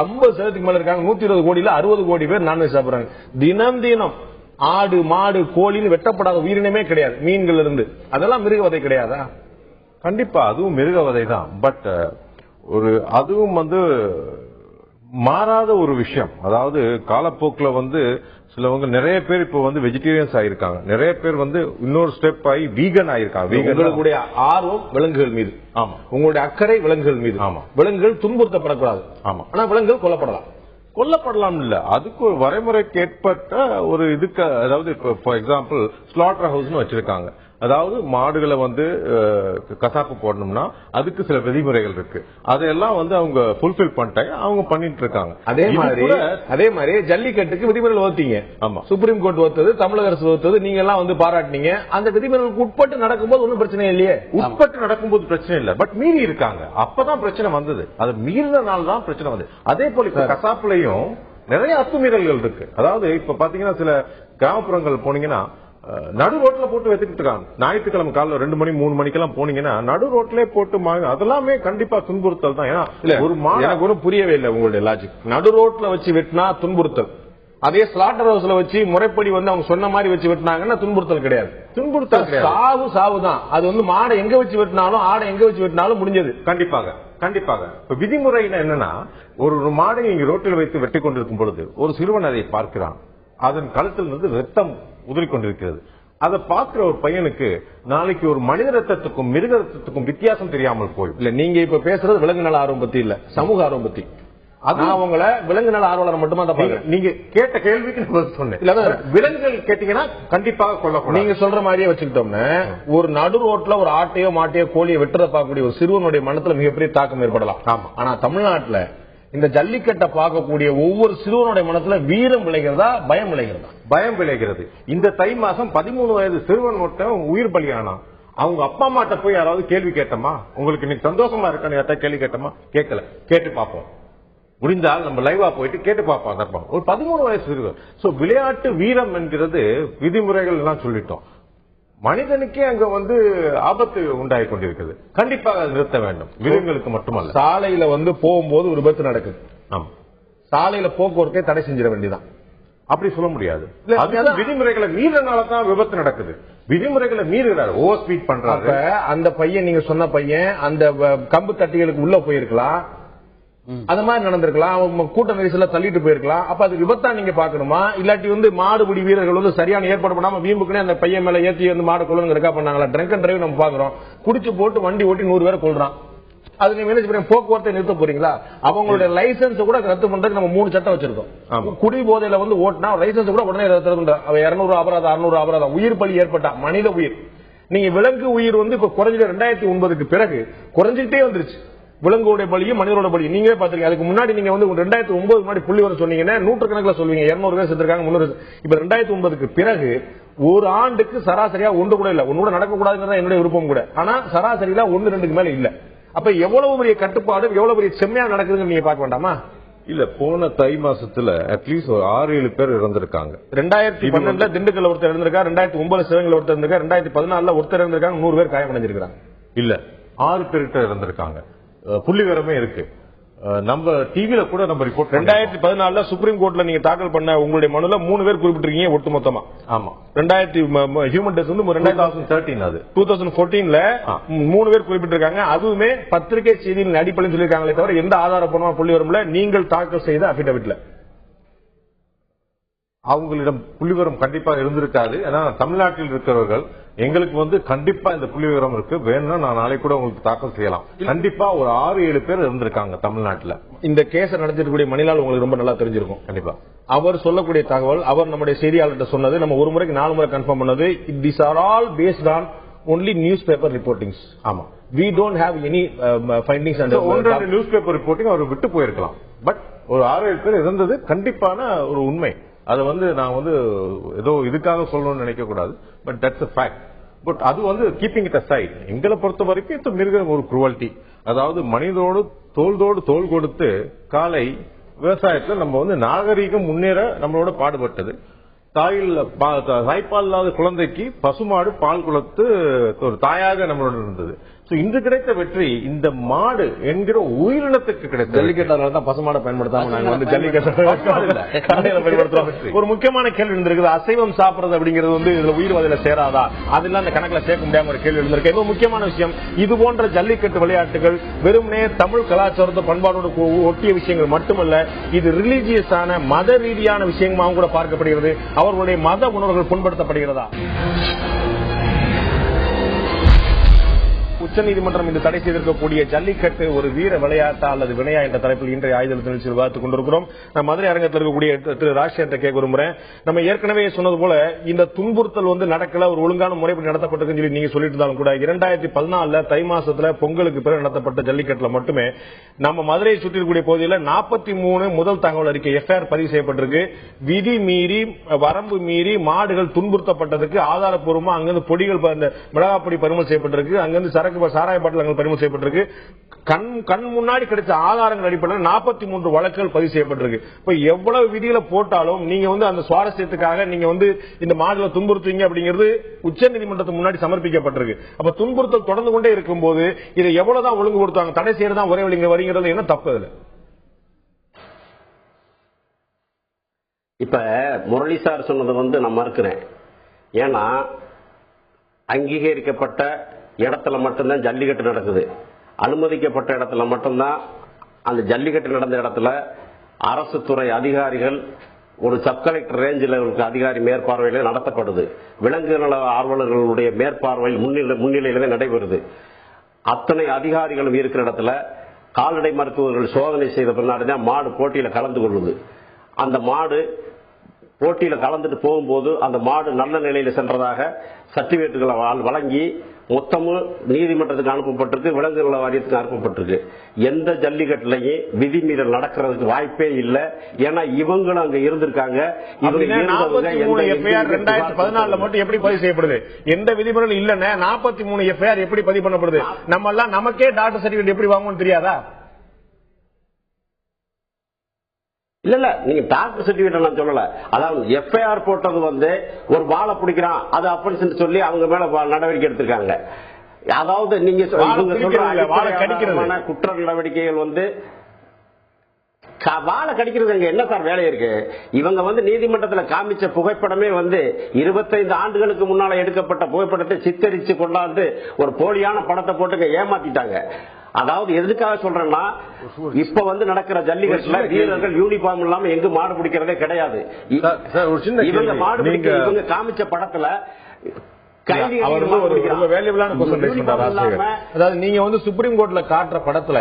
50% மேல இருக்காங்க. 120 கோடியில 60 கோடி பேர் நான்வெஜ் சாப்பிடுறாங்க. தினம் ஆடு மாடு கோழின்னு வெட்டப்படாத உயிரினமே கிடையாது மீன்கள் இருந்து. அதெல்லாம் மிருகவதை கிடையாதா? கண்டிப்பா அதுவும் மிருகவதை தான். பட் அதுவும் வந்து மாறாத ஒரு விஷயம். அதாவது காலப்போக்கில் வந்து சிலவங்க நிறைய பேர் இப்ப வந்து வெஜிடேரியன்ஸ் ஆயிருக்காங்க, நிறைய பேர் வந்து இன்னொரு ஸ்டெப் ஆகி வீகன் ஆயிருக்காங்க. உங்களுடைய ஆர்வம் விலங்குகள் மீது, ஆமா, உங்களுடைய அக்கறை விலங்குகள் மீது, ஆமா. விலங்குகள் துன்புறுத்தப்படக்கூடாது, ஆமா. ஆனா விலங்குகள் கொல்லப்படலாம் இல்ல. அதுக்கு ஒரு வரைமுறைக்கு ஏற்பட்ட ஒரு இதுக்கு, அதாவது ஃபார் எக்ஸாம்பிள் ஸ்லாட்டர் ஹவுஸ்னு வச்சிருக்காங்க. அதாவது மாடுகளை வந்து கசாப்பு போடணும்னா அதுக்கு சில விதிமுறைகள் இருக்கு. அதையெல்லாம் வந்து அவங்க ஃபுல்ஃபில் பண்ணிட்டாங்க, அவங்க பண்ணிட்டு இருக்காங்க. அதே மாதிரி ஜல்லிக்கட்டுக்கு விதிமுறைகள் வகுத்தீங்க. ஆமா, சுப்ரீம் கோர்ட் வகுத்தது, தமிழக அரசு வகுத்தது, நீங்க எல்லாம் வந்து பாராட்டினீங்க. அந்த விதிமுறைகளுக்கு உட்பட்டு நடக்கும்போது ஒன்னும் பிரச்சனை இல்லையே. உட்பட்டு நடக்கும்போது பிரச்சனை இல்லை, பட் மீறி இருக்காங்க. அப்பதான் பிரச்சனை வந்தது. அது மீறினால தான் பிரச்சனை வந்தது. அதே போல இப்ப கசாப்புலையும் நிறைய அத்துமீறல்கள் இருக்கு. அதாவது இப்ப பாத்தீங்கன்னா சில கிராமப்புறங்கள் போனீங்கன்னா நடு ரோட்ல போட்டு வச்சுட்டு இருக்காங்க. ஞாயிற்றுக்கிழமை காலைல 2 மணி 3 மணிக்கெல்லாம் போனீங்கன்னா நடு ரோட்லயே போட்டு அதெல்லாமே கண்டிப்பா துன்புறுத்தல் தான். ஏன்னா ஒரு எனக்கு ஒன்றும் புரியவே இல்லை உங்களுடைய லாஜிக். நடு ரோட்ல வச்சு வெட்டினா துன்புறுத்தல், அதே ஸ்லாட்டர் ஹவுஸ்ல வச்சு முறைப்படி வந்து அவங்க சொன்ன மாதிரி வச்சு வெட்டினாங்கன்னா துன்புறுத்தல் கிடையாது. துன்புறுத்தல் சாவு தான். அது வந்து மாடை எங்க வச்சு வெட்டினாலும் ஆடை எங்க வச்சு வெட்டினாலும் முடிஞ்சது. கண்டிப்பாக இப்ப விதிமுறையில என்னன்னா, ஒரு மாடை இங்க ரோட்டில் வைத்து வெட்டி கொண்டிருக்கும் பொழுது ஒரு சிறுவன் அதை பார்க்கிறான். அதன் கழுத்தில் இருந்து ரத்தம் உதிரிக்கொண்டிருக்கிறது. அதை பார்க்கிற ஒரு பையனுக்கு நாளைக்கு ஒரு மனித ரத்தத்துக்கும் மிருக ரத்தத்துக்கும் வித்தியாசம் தெரியாமல் போய். இல்ல, நீங்க இப்ப பேசுறது விலங்கு நல ஆர்வம் பத்தி இல்ல, சமூக ஆர்வம் பத்தி. அதான் உங்களை விலங்கு நல ஆர்வலர் மட்டுமா தான் நீங்க கேட்ட கேள்விக்கு நான் சொன்னேன். விலங்குகள் கேட்டீங்கன்னா கண்டிப்பாக கொல்லக்கூடாது. நீங்க சொல்ற மாதிரியே வச்சுக்கிட்டோம்னா ஒரு நடு ரோட்ல ஒரு ஆட்டையோ மாட்டையோ கோழியை வெட்டுறத பார்க்கக்கூடிய ஒரு சிறுவனுடைய மனத்துல மிகப்பெரிய தாக்கம் ஏற்படலாம். ஆமா. ஆனா தமிழ்நாட்டுல இந்த ஜல்லிக்கட்டை பார்க்கக்கூடிய ஒவ்வொரு சிறுவனுடைய மனத்துல வீரம் விளைகிறதா, பயம் விளைகிறதா? பயம் விளைகிறது. இந்த தை மாசம் 13 வயது சிறுவன் மட்டும் உயிர் பலியானா. அவங்க அப்பா அம்மாட்ட போய் யாராவது கேள்வி கேட்டோமா, உங்களுக்கு இன்னைக்கு சந்தோஷமா இருக்கான்னு யார்ட்ட கேள்வி கேட்டோமா? கேட்கல. கேட்டு பார்ப்போம். முடிந்தால் நம்ம லைவா போயிட்டு கேட்டு பார்ப்போம். ஒரு 13 வயசு சிறுவர். சோ விளையாட்டு வீரம் என்கிறது விதிமுறைகள் எல்லாம் சொல்லிட்டோம். மனிதனுக்கே அங்க வந்து ஆபத்து உண்டாகி கொண்டிருக்கிறது. கண்டிப்பாக அதை நிறுத்த வேண்டும். விலங்குகளுக்கு மட்டுமல்ல. சாலையில வந்து போகும்போது ஒரு விபத்து நடக்குது. ஆமா, சாலையில போக்குவரத்தை தடை செஞ்சிட வேண்டியதான். அப்படி சொல்ல முடியாது. விதிமுறைகளை மீறினால தான் விபத்து நடக்குது. விதிமுறைகளை மீறுகிறார், ஓவர் ஸ்பீட் பண்றாங்க. அந்த பையன், நீங்க சொன்ன பையன் அந்த கம்பு தட்டிகளுக்கு உள்ள போயிருக்கலாம், அது மாதிரி நடந்திருக்கலாம், அவங்க கூட்ட நெரிசல தள்ளிட்டு போயிருக்கலாம். அப்ப அது விபத்தா நீங்க பாக்கணுமா? இல்லாட்டி வந்து மாடுபிடி வீரர்கள் வந்து சரியான ஏற்பாடு பண்ணாம வீம்புக்குனே அந்த பையன் மேல ஏத்தி வந்து மாடு கொள்ளுங்க பண்ணாங்களா? ட்ரங்க் அண்ட் டிரைவ் நம்ம பாக்குறோம். குடிச்சு போட்டு வண்டி ஓட்டி 100 பேரை கொள்றான். அது நீங்க போக்குவரத்தை நிறுத்த போறீங்களா? அவங்களுடைய லைசன்ஸ் கூட ரத்து பண்றதுக்கு நம்ம 3 சட்டம் வச்சிருக்கோம். குடி போதையில வந்து ஓட்டினா லைசன்ஸ் கூட உடனே ரத்து பண்றோம். 200 அபராதம், 600 அபராதம். உயிர் பலி ஏற்பட்டா, மனித உயிர். நீங்க விலங்கு உயிர் வந்து இப்ப குறைஞ்ச 2009க்கு பிறகு குறைஞ்சிட்டே வந்துருச்சு. விலங்குடைய பலியும் மனிதரோட பலியும் நீங்களே பாத்துருக்கீங்க. அதுக்கு முன்னாடி நீங்க வந்து 2009 முன்னாடி புள்ளி வர சொன்னீங்கன்னா 100 கணக்கில் சொல்லுவீங்க. 200 பேர் செத்துருக்காங்க, 300. இப்ப 2009க்கு பிறகு ஒரு ஆண்டுக்கு சராசரியா ஒன்று கூட இல்ல. ஒன்னு கூட நடக்கக்கூடாதுங்கிறத என்னுடைய விருப்பம் கூட. ஆனா சராசரியில 1-2க்கு மேல இல்ல. அப்ப எவ்வளவு பெரிய கட்டுப்பாடு, எவ்வளவு பெரிய செம்மையா நடக்குதுன்னு நீங்க பார்க்க வேண்டாமா? இல்ல, போன தை மாசத்துல அட்லீஸ்ட் ஒரு 6-7 பேர் இறந்திருக்காங்க. 2012 திண்டுக்கல்ல ஒருத்தர் இறந்திருக்காரு, 2009 சிவகங்கையில ஒருத்தர் இருந்திருக்காரு, 2014 ஒருத்தர் இறந்திருக்காங்க, 100 பேர் காயமடைஞ்சிருக்காங்க. இல்ல, 6 பேர்கிட்ட இறந்திருக்காங்க. புள்ளி விவரமே இருக்கு. நம்ம டிவில கூட நம்ம ரிப்போர்ட் 2014 சுப்ரீம் கோர்ட்ல நீங்க தாக்கல் பண்ண உங்களுடைய மனுல 3 பேர் குறிப்பிட்டிருக்கீங்க ஒட்டு மொத்தமா. ஆமா, ஹியூமன் டெத் வந்து 2013, அது 2014ல 3 பேர் குறிப்பிட்டிருக்காங்க. அதுவுமே பத்திரிகை செய்தியின் அடிப்படையில் சொல்லியிருக்காங்களே தவிர எந்த ஆதாரப்பூர்வமான புள்ளி விவரம்ல நீங்கள் தாக்கல் செய்த அபிடவிட்ல அவங்களிடம் புள்ளிவிவரம் கண்டிப்பா இருந்திருக்காது. ஏன்னா தமிழ்நாட்டில் இருக்கிறவர்கள் எங்களுக்கு வந்து கண்டிப்பா இந்த புள்ளிவிவரம் இருக்கு, வேணும்னா நான் நாளைக்கு கூட உங்களுக்கு தாக்கல் செய்யலாம். கண்டிப்பா ஒரு 6-7 பேர் இருந்திருக்காங்க தமிழ்நாட்டில். இந்த கேஸ நடத்திருக்கக்கூடிய மணிலால் உங்களுக்கு ரொம்ப நல்லா தெரிஞ்சிருக்கும். கண்டிப்பா அவர் சொல்லக்கூடிய தகவல், அவர் நம்முடைய செய்தியாளர்கிட்ட சொன்னது, நம்ம ஒரு முறைக்கு 4 முறை கன்ஃபார்ம் பண்ணது, these are all based on only newspaper reportings. ஆமா, we don't have any findings and ஒன்றான நியூஸ்பேப்பர் ரிப்போர்ட்டிங் அவர் விட்டு போயிருக்கலாம். பட் ஒரு 6-7 பேர் இருந்தது கண்டிப்பான ஒரு உண்மை. அதை வந்து நான் வந்து ஏதோ இதுக்காக சொல்லணும்னு நினைக்க கூடாது. But that's a fact. But அது வந்து கீப்பிங் இட் aside, எங்களை பொறுத்த வரைக்கும் இது மிருகம் ஒரு குருவாலிட்டி. அதாவது மனிதோடு தோள் கொடுத்து காலை விவசாயத்தில் நம்ம வந்து நாகரீகம் முன்னேற நம்மளோட பாடுபட்டது. தாய்ப்பால் இல்லாத குழந்தைக்கு பசுமாடு பால் கொடுத்து ஒரு தாயாக நம்மளோட இருந்தது. இன்று கிடைத்த வெற்றி இந்த மாடு என்கிற உயிரினத்துக்கு கிடைத்த ஜல்லிக்கட்டு பசுமாடை பயன்படுத்தாம நாங்க வந்து ஜல்லிக்கட்டு பயன்படுத்துறோம். ஒரு முக்கியமான கேள்வி இருந்திருக்கு, அசைவம் சாப்பிடுறது அப்படிங்கிறது வந்து இதுல உயிர் வதையில சேராதா? அதெல்லாம் அந்த கணக்குல சேர்க்க முடியாம ஒரு கேள்வி இருந்திருக்கு. இன்னும் முக்கியமான விஷயம், இது போன்ற ஜல்லிக்கட்டு விளையாட்டுகள் வெறுமனே தமிழ் கலாச்சாரத்தை பண்பாடோடு ஒட்டிய விஷயங்கள் மட்டுமல்ல, இது ரிலீஜியஸான மத ரீதியான விஷயமாகவும் கூட பார்க்கப்படுகிறது. அவர்களுடைய மத உணர்வுகள் புண்படுத்தப்படுகிறதா? உச்சநீதிமன்றம் இன்று தடை செய்திருக்கக்கூடிய ஜல்லிக்கட்டு ஒரு வீர விளையாட்டா அல்லது வினையா என்ற தலைப்பில் இன்றைய ஆயுதல் நிகழ்ச்சியில் விவாதித்துக் கொண்டிருக்கிறோம். நான் மதுரை அரங்கத்தில் இருக்கக்கூடிய திரு ராஜ்சேகர் கேட்க விரும்புகிறேன். நம்ம ஏற்கனவே சொன்னது போல இந்த துன்புறுத்தல் வந்து நடக்கல, ஒரு ஒழுங்கான முறைப்படி நடத்தப்பட்டிருக்கு சொல்லி நீங்க சொல்லிட்டு இருந்தாலும் கூட 2014 தை மாசத்துல பொங்கலுக்கு பிறகு நடத்தப்பட்ட ஜல்லிக்கட்டுல மட்டுமே நம்ம மதுரையை சுற்றி இருக்கக்கூடிய பகுதியில் 43 முதல் தகவல் அறிக்கை எஃப்ஐஆர் பதிவு செய்யப்பட்டிருக்கு. விதி மீறி வரம்பு மீறி மாடுகள் துன்புறுத்தப்பட்டதுக்கு ஆதாரப்பூர்வமா அங்கிருந்து பொடிகள் மிளகாப்பொடி பறிமுதல் செய்யப்பட்டிருக்கு. அங்கிருந்து சரக்கு சாராய பாட்டில் பறிமுதல் செய்யப்பட்டிருக்கு. கண் முன்னாடி கிடைச்ச ஆதாரங்கள் அடிப்படையில் 43 வழக்குகள் பதிவு செய்யப்பட்டிருக்கு. இப்ப எவ்வளவு விதிகளை போட்டாலும் நீங்க வந்து அந்த சுவாரஸ்யத்துக்காக நீங்க வந்து இந்த மாடுகளை துன்புறுத்துவீங்க அப்படிங்கிறது உச்சநீதிமன்றத்துக்கு முன்னாடி சமர்ப்பிக்கப்பட்டிருக்கு. அப்ப துன்புறுத்தல் தொடர்ந்து கொண்டே இருக்கும் போது இதை எவ்வளவுதான் ஒழுங்குபடுத்துவாங்க, தடை செய்யறதான் ஒரே வழிங்கிறது என்ன தப்பு? அதுல இப்ப முரளி சார் சொன்னது வந்து நான் மறுக்கிறேன். ஏன்னா அங்கீகரிக்கப்பட்ட இடத்துல மட்டும்தான் ஜல்லிக்கட்டு நடக்குது. அனுமதிக்கப்பட்ட இடத்துல மட்டும்தான் அந்த ஜல்லிக்கட்டு நடந்த இடத்துல அரசு துறை அதிகாரிகள் ஒரு சப் கலெக்டர் ரேஞ்சில் இருக்க அதிகாரி மேற்பார்வையில் நடத்தப்படுது. விலங்கு நல ஆர்வலர்களுடைய மேற்பார்வையில் முன்னிலையிலே நடைபெறுது. அத்தனை அதிகாரிகளும் இருக்கிற இடத்துல கால்நடை மருத்துவர்கள் சோதனை செய்த பின்னாடிதான் மாடு போட்டியில கலந்து கொள்ளுது. அந்த மாடு போட்டியில கலந்துட்டு போகும்போது அந்த மாடு நல்ல நிலையில சென்றதாக சர்டிபிகேட்டுகளை வழங்கி மொத்தமும் நீதிமன்றத்துக்கு அனுப்பப்பட்டிருக்கு, விலங்கு நல வாரியத்துக்கு அனுப்பப்பட்டிருக்கு. எந்த ஜல்லிக்கட்டுலையும் விதிமீறல் நடக்கிறதுக்கு வாய்ப்பே இல்லை. ஏன்னா இவங்களும் அங்க இருந்திருக்காங்க. 2014 மட்டும் எப்படி பதிவு செய்யப்படுது? எந்த விதிமுறையும் இல்லன்னு 43 எஃப்ஐஆர் எப்படி பதிவு பண்ணப்படுது? நம்ம எல்லாம் நமக்கே டாக்டர் சர்டிபிகேட் எப்படி வாங்கணும்னு தெரியாதா? இல்ல நீங்க டாக்டர் சர்டிபிகேட் நான் சொல்லல. அதாவது எஃப்ஐஆர் போட்டது வந்து ஒரு வாழை பிடிக்கிறான் அது அப்படின்னு சொல்லி அவங்க மேல நடவடிக்கை எடுத்திருக்காங்க. அதாவது நீங்க குற்ற நடவடிக்கைகள் வந்து வாழை கடிக்கிறது என்ன சார் வேலை இருக்கு? இவங்க வந்து நீதிமன்றத்தில் காமிச்ச புகைப்படமே வந்து 25 ஆண்டுகளுக்கு முன்னால எடுக்கப்பட்ட புகைப்படத்தை சித்தரிச்சு கொண்டாந்து ஒரு போலியான படத்தை போட்டு ஏமாத்திட்டாங்க. அதாவது எதுக்காக சொல்றேன்னா, இப்ப வந்து நடக்கிற ஜல்லிக்கட்டுல வீரர்கள் யூனிஃபார்ம் இல்லாம எங்க மாடு பிடிக்கிறதே கிடையாது. இவங்க மாடு பிடிக்க இவங்க காமிச்ச படத்துல அதாவது நீங்க வந்து சுப்ரீம் கோர்ட்ல காட்டுற படத்துல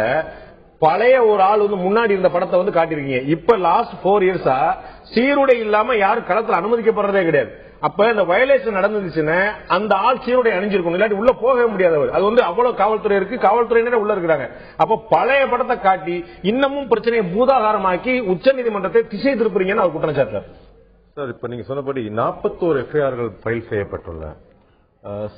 பழைய ஒரு ஆள் வந்து முன்னாடி இருந்த படத்தை வந்து காட்டிருக்கீங்க. இப்ப லாஸ்ட் 4 இயர்ஸா சீருடை இல்லாம யாரும் களத்துல அனுமதிக்கப்படுறதே கிடையாது. அப்ப இந்த வயலேஷன் நடந்துச்சுன்னா அந்த ஆள் சீருடை அணிஞ்சிருக்கணும், இல்லாட்டி உள்ள போகவே முடியாதவர். அது வந்து அவ்வளவு காவல்துறை இருக்கு, காவல்துறையினரே உள்ள இருக்கிறாங்க. அப்ப பழைய படத்தை காட்டி இன்னமும் பிரச்சனையை பூதாகாரமாக்கி உச்ச நீதிமன்றத்தை திசை திருப்புறீங்கன்னு அவர் குற்றம் சாட்டுறார். சார், இப்ப நீங்க சொன்னபடி 41 எஃப்ஐஆர்கள் ஃபைல் செய்யப்பட்டுள்ள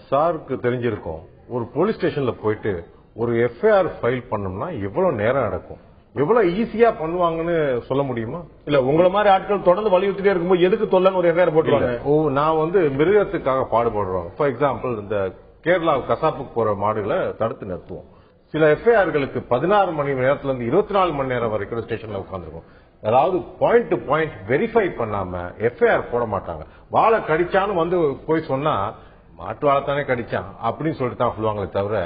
சாருக்கு தெரிஞ்சிருக்கும். ஒரு போலீஸ் ஸ்டேஷன்ல போயிட்டு ஒரு எஃப்ஐஆர் ஃபைல் பண்ணோம்னா எவ்வளவு நேரம் நடக்கும், எவ்வளவு ஈஸியா பண்ணுவாங்கன்னு சொல்ல முடியுமா? இல்ல உங்களை மாதிரி ஆட்கள் தொடர்ந்து வலியுறுத்திட்டே இருக்கும்போது எதுக்கு தொல்லன்னு ஒரு எஃப்ஐஆர் போட்டுவாங்க? நான் வந்து மிருகத்துக்காக பாடுபடுறோம். ஃபார் எக்ஸாம்பிள், இந்த கேரளா கசாப்புக்கு போற மாடுகளை தடுத்து நிறுத்துவோம். சில எஃப்ஐஆர்களுக்கு 16 மணி நேரத்துல இருந்து 24 மணி நேரம் வரைக்கும் ஸ்டேஷன்ல உட்காந்துருக்கும். அதாவது பாயிண்ட் டு பாயிண்ட் வெரிஃபை பண்ணாம எஃப்ஐஆர் போட மாட்டாங்க. வாழை கடிச்சான்னு வந்து போய் சொன்னா மாட்டு வாழத்தானே கடிச்சான் அப்படின்னு சொல்லிட்டு தான் சொல்லுவாங்களே தவிர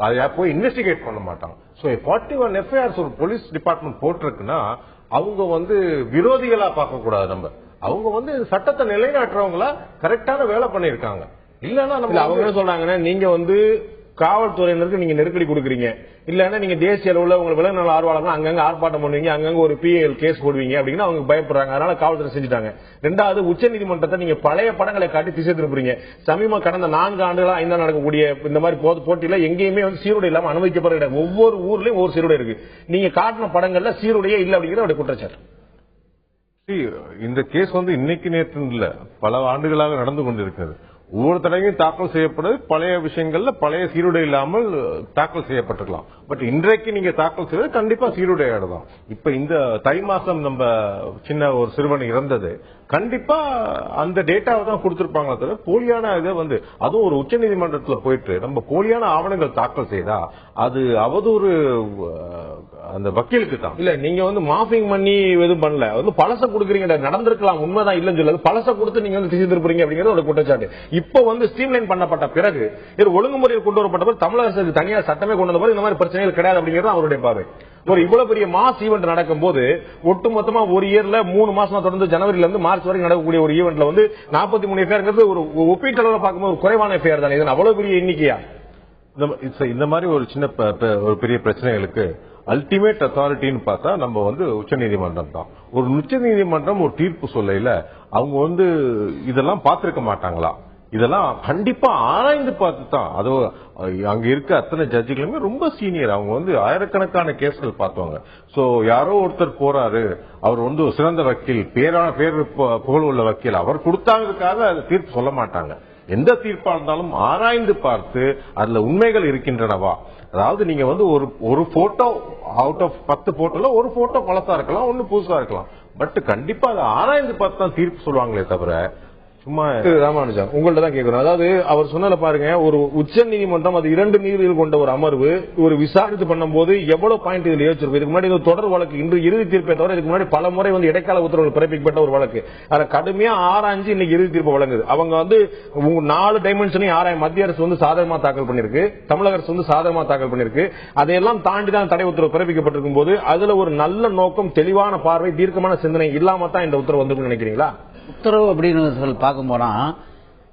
அதை போய் இன்வெஸ்டிகேட் பண்ண மாட்டாங்க. சோ 41 எஃப்ஐஆர்ஸ் ஒரு போலீஸ் டிபார்ட்மெண்ட் போட்டிருக்குன்னா அவங்க வந்து விரோதிகளா பார்க்க கூடாது. நம்ம அவங்க வந்து சட்டத்தை நிலைநாட்டுறவங்களா கரெக்டான வேலை பண்ணிருக்காங்க. இல்லன்னா நம்ம அவங்க என்ன சொல்றாங்கன்னா, நீங்க வந்து காவல்துறையினருக்கு நீங்க நெருக்கடி கொடுக்குறீங்க, இல்லன்னா நீங்க தேசிய அளவுல உங்க விலங்குநல ஆர்வலர்கள் அங்கங்க ஆர்ப்பாட்டம் பண்ணுவீங்க, அங்கங்க ஒரு பிஎல் கேஸ் போடுவீங்க அப்படின்னு அவங்க பயப்படுறாங்க. அதனால காவல்துறை செஞ்சுட்டாங்க. ரெண்டாவது, உச்ச நீதிமன்றத்தை நீங்க பழைய படங்களை காட்டி திசை திருப்புறீங்க. சமீப கடந்த 4 ஆண்டுகளா 5 நடக்கக்கூடிய இந்த மாதிரி போட்டியில எங்கேயுமே வந்து சீருடை இல்லாம அனுமதிக்கப்படுற இடம். ஒவ்வொரு ஊர்லயும் ஒரு சீருடை இருக்கு. நீங்க காட்டின படங்கள்ல சீருடையே இல்ல அப்படிங்கிற ஒரு குற்றச்சாட்டு. இந்த கேஸ் வந்து இன்னைக்கு நேற்று இல்ல, பல ஆண்டுகளாக நடந்து கொண்டிருக்கிறது. ஒவ்வொரு தடவையும் தாக்கல் செய்யப்படுது பழைய விஷயங்கள்ல பழைய சீருடை இல்லாமல் தாக்கல் செய்யப்பட்டிருக்கலாம். பட் இன்றைக்கு நீங்க தாக்கல் செய்வது கண்டிப்பா சீருடையோட தான். இப்ப இந்த தை மாசம் நம்ம சின்ன ஒரு சிறுவன் இறந்தது கண்டிப்பா அந்த டேட்டாவை தான் கொடுத்திருப்பாங்களே தவிர போலியான இதை வந்து அதுவும் ஒரு உச்ச நீதிமன்றத்தில் போயிட்டு நம்ம போலியான ஆவணங்கள் தாக்கல் செய்தா அது அவதூறு அந்த வக்கீலுக்கு தான். இல்ல நீங்க வந்து மாஃபிங் பண்ணி எதுவும் பண்ணல, வந்து பழச கொடுக்குறீங்க, நடந்திருக்கலாம் உண்மைதான் இல்லன்னு சொல்லது, பழச கொடுத்து நீங்க வந்து திசை திருப்புறீங்க அப்படிங்கிறது ஒரு குற்றச்சாட்டு. இப்ப வந்து ஸ்ட்ரீம்லைன் பண்ணப்பட்ட பிறகு இது ஒழுங்குமுறையில் கொண்டு வரப்பட்ட பிறகு தமிழக அரசுக்கு தனியார் சட்டமே கொண்டு வந்த பிறகு இந்த மாதிரி பிரச்சனைகள் கிடையாது அப்படிங்கிறது அவருடைய பார்வை. ஒரு இவ்வளவு பெரிய மாஸ் ஈவெண்ட் நடக்கும் போது ஒட்டுமொத்தமா ஒரு இயர்ல 3 மாசம் தொடர்ந்து ஜனவரியில இருந்து மார்ச் வரைக்கும் நடக்கக்கூடிய ஒரு ஈவெண்ட்ல வந்து 43 எஃப்ஐஆர் ஒரு ஒப்பீட்டளவில் பார்க்கும்போது ஒரு குறைவான எஃப்ஐஆர் தானே. இது அவ்வளவு பெரிய எண்ணிக்கையா? இந்த மாதிரி ஒரு சின்ன ஒரு பெரிய பிரச்சனைகளுக்கு அல்டிமேட் அத்தாரிட்டின்னு பார்த்தா நம்ம வந்து உச்ச நீதிமன்றம் தான். ஒரு உச்ச நீதிமன்றம் ஒரு தீர்ப்பு சொல்லையில அவங்க வந்து இதெல்லாம் பார்த்திருக்க மாட்டாங்களா? இதெல்லாம் கண்டிப்பா ஆராய்ந்து பார்த்து தான். அது அங்க இருக்க அத்தனை ஜட்ஜுகளுமே ரொம்ப சீனியர், அவங்க வந்து ஆயிரக்கணக்கான கேஸ்கள் பார்த்துவாங்க. சோ யாரோ ஒருத்தர் போறாரு, அவர் வந்து சிறந்த வக்கீல், பேர் புகழ் உள்ள வக்கீல், அவர் கொடுத்தாங்கிறதுக்காக அது தீர்ப்பு சொல்ல மாட்டாங்க. எந்த தீர்ப்பா இருந்தாலும் ஆராய்ந்து பார்த்து அதுல உண்மைகள் இருக்கின்றனவா. அதாவது நீங்க வந்து ஒரு போட்டோ அவுட் ஆஃப் 10 போட்டோல ஒரு போட்டோ பழசா இருக்கலாம், ஒன்னு புதுசா இருக்கலாம். பட் கண்டிப்பா அதை ஆராய்ந்து பார்த்து தான் தீர்ப்பு சொல்லுவாங்களே தவிர சும்மா. ராமானுஜன் உங்கள்ட்ட தான் கேட்கிறோம். அதாவது அவர் சொன்னல பாருங்க, ஒரு உச்ச நீதிமன்றம் அது 2 நீதிபதிகள் கொண்ட ஒரு அமர்வு ஒரு விசாரித்து பண்ணும்போது எவ்வளவு பாயிண்ட் இதுல யோசிச்சிருக்கும். இதுக்கு முன்னாடி தொடர் வழக்கு இன்று இறுதி தீர்ப்பை தவிர இதுக்கு முன்னாடி பல முறை வந்து இடைக்கால உத்தரவு பிறப்பிக்கப்பட்ட ஒரு வழக்கு. அதை கடுமையா ஆராய்ஞ்சு இன்னைக்கு இறுதி தீர்ப்பு வழங்குது. அவங்க வந்து 4 டைமென்ஷனையும் ஆராய் மத்திய அரசு வந்து சாதகமா தாக்கல் பண்ணிருக்கு, தமிழக அரசு வந்து சாதகமா தாக்கல் பண்ணிருக்கு. அதையெல்லாம் தாண்டி தான் தடை உத்தரவு பிறப்பிக்கப்பட்டிருக்கும் போது அதுல ஒரு நல்ல நோக்கம், தெளிவான பார்வை, தீர்க்கமான சிந்தனை இல்லாம தான் இந்த உத்தரவு வந்து நினைக்கிறீங்களா? உத்தரவு அப்படின்னு பார்க்கும் போனா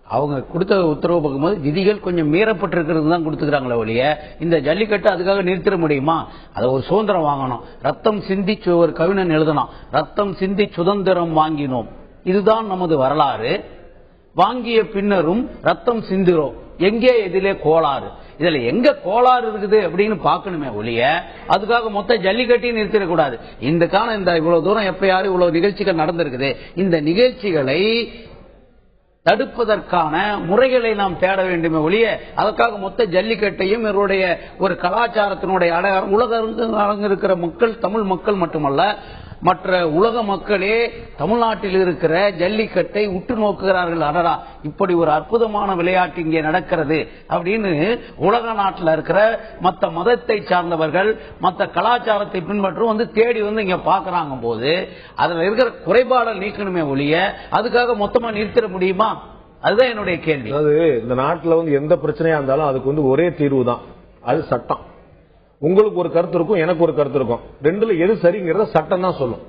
அவங்க கொடுத்த உத்தரவு பார்க்கும்போது விதிகள் கொஞ்சம் மீறப்பட்டிருக்கிறது தான் கொடுத்துக்கிறாங்களே ஒழிய இந்த ஜல்லிக்கட்டு அதுக்காக நிறுத்திட முடியுமா? அதை ஒரு சுதந்திரம் வாங்கணும். ரத்தம் சிந்தி ஒரு கவிஞன் எழுதணும், ரத்தம் சிந்தி சுதந்திரம் வாங்கினோம், இதுதான் நமது வரலாறு, வாங்கிய பின்னரும் ரத்தம் சிந்துறோம், எங்கே எதிலே கோளாறு, இதுல எங்க கோளாறு இருக்குது அப்படின்னு பாக்கணுமே ஒழிய அதுக்காக மொத்த ஜல்லிக்கட்டையும் நிறுத்திடக்கூடாது. இந்த இவ்வளவு தூரம் எப்பயாரு இவ்வளவு நிகழ்ச்சிகள் நடந்திருக்குது, இந்த நிகழ்ச்சிகளை தடுப்பதற்கான முறைகளை நாம் தேட வேண்டுமே ஒழிய அதற்காக மொத்த ஜல்லிக்கட்டையும் இவருடைய ஒரு கலாச்சாரத்தினுடைய அடையாளம் உலக இருக்கிற மக்கள், தமிழ் மக்கள் மட்டுமல்ல மற்ற உலக மக்களே தமிழ்நாட்டில் இருக்கிற ஜல்லிக்கட்டை உற்று நோக்குகிறார்கள். அடடா, இப்படி ஒரு அற்புதமான விளையாட்டு இங்கே நடக்கிறது அப்படின்னு உலக நாட்டில் இருக்கிற மற்ற மதத்தை சார்ந்தவர்கள், மற்ற கலாச்சாரத்தை பின்பற்றும் வந்து தேடி வந்து இங்க பாக்குறாங்க போது அதுல இருக்கிற குறைபாடை நீக்கணுமே ஒழிய அதுக்காக மொத்தமா நிறுத்திட முடியுமா? அதுதான் என்னுடைய கேள்வி. அதாவது இந்த நாட்டில் வந்து எந்த பிரச்சனையா இருந்தாலும் அதுக்கு வந்து ஒரே தீர்வு தான், அது சட்டம். உங்களுக்கு ஒரு கருத்து இருக்கும், எனக்கு ஒரு கருத்து இருக்கும், ரெண்டுல எது சரிங்கிறத சட்டம் தான் சொல்லும்.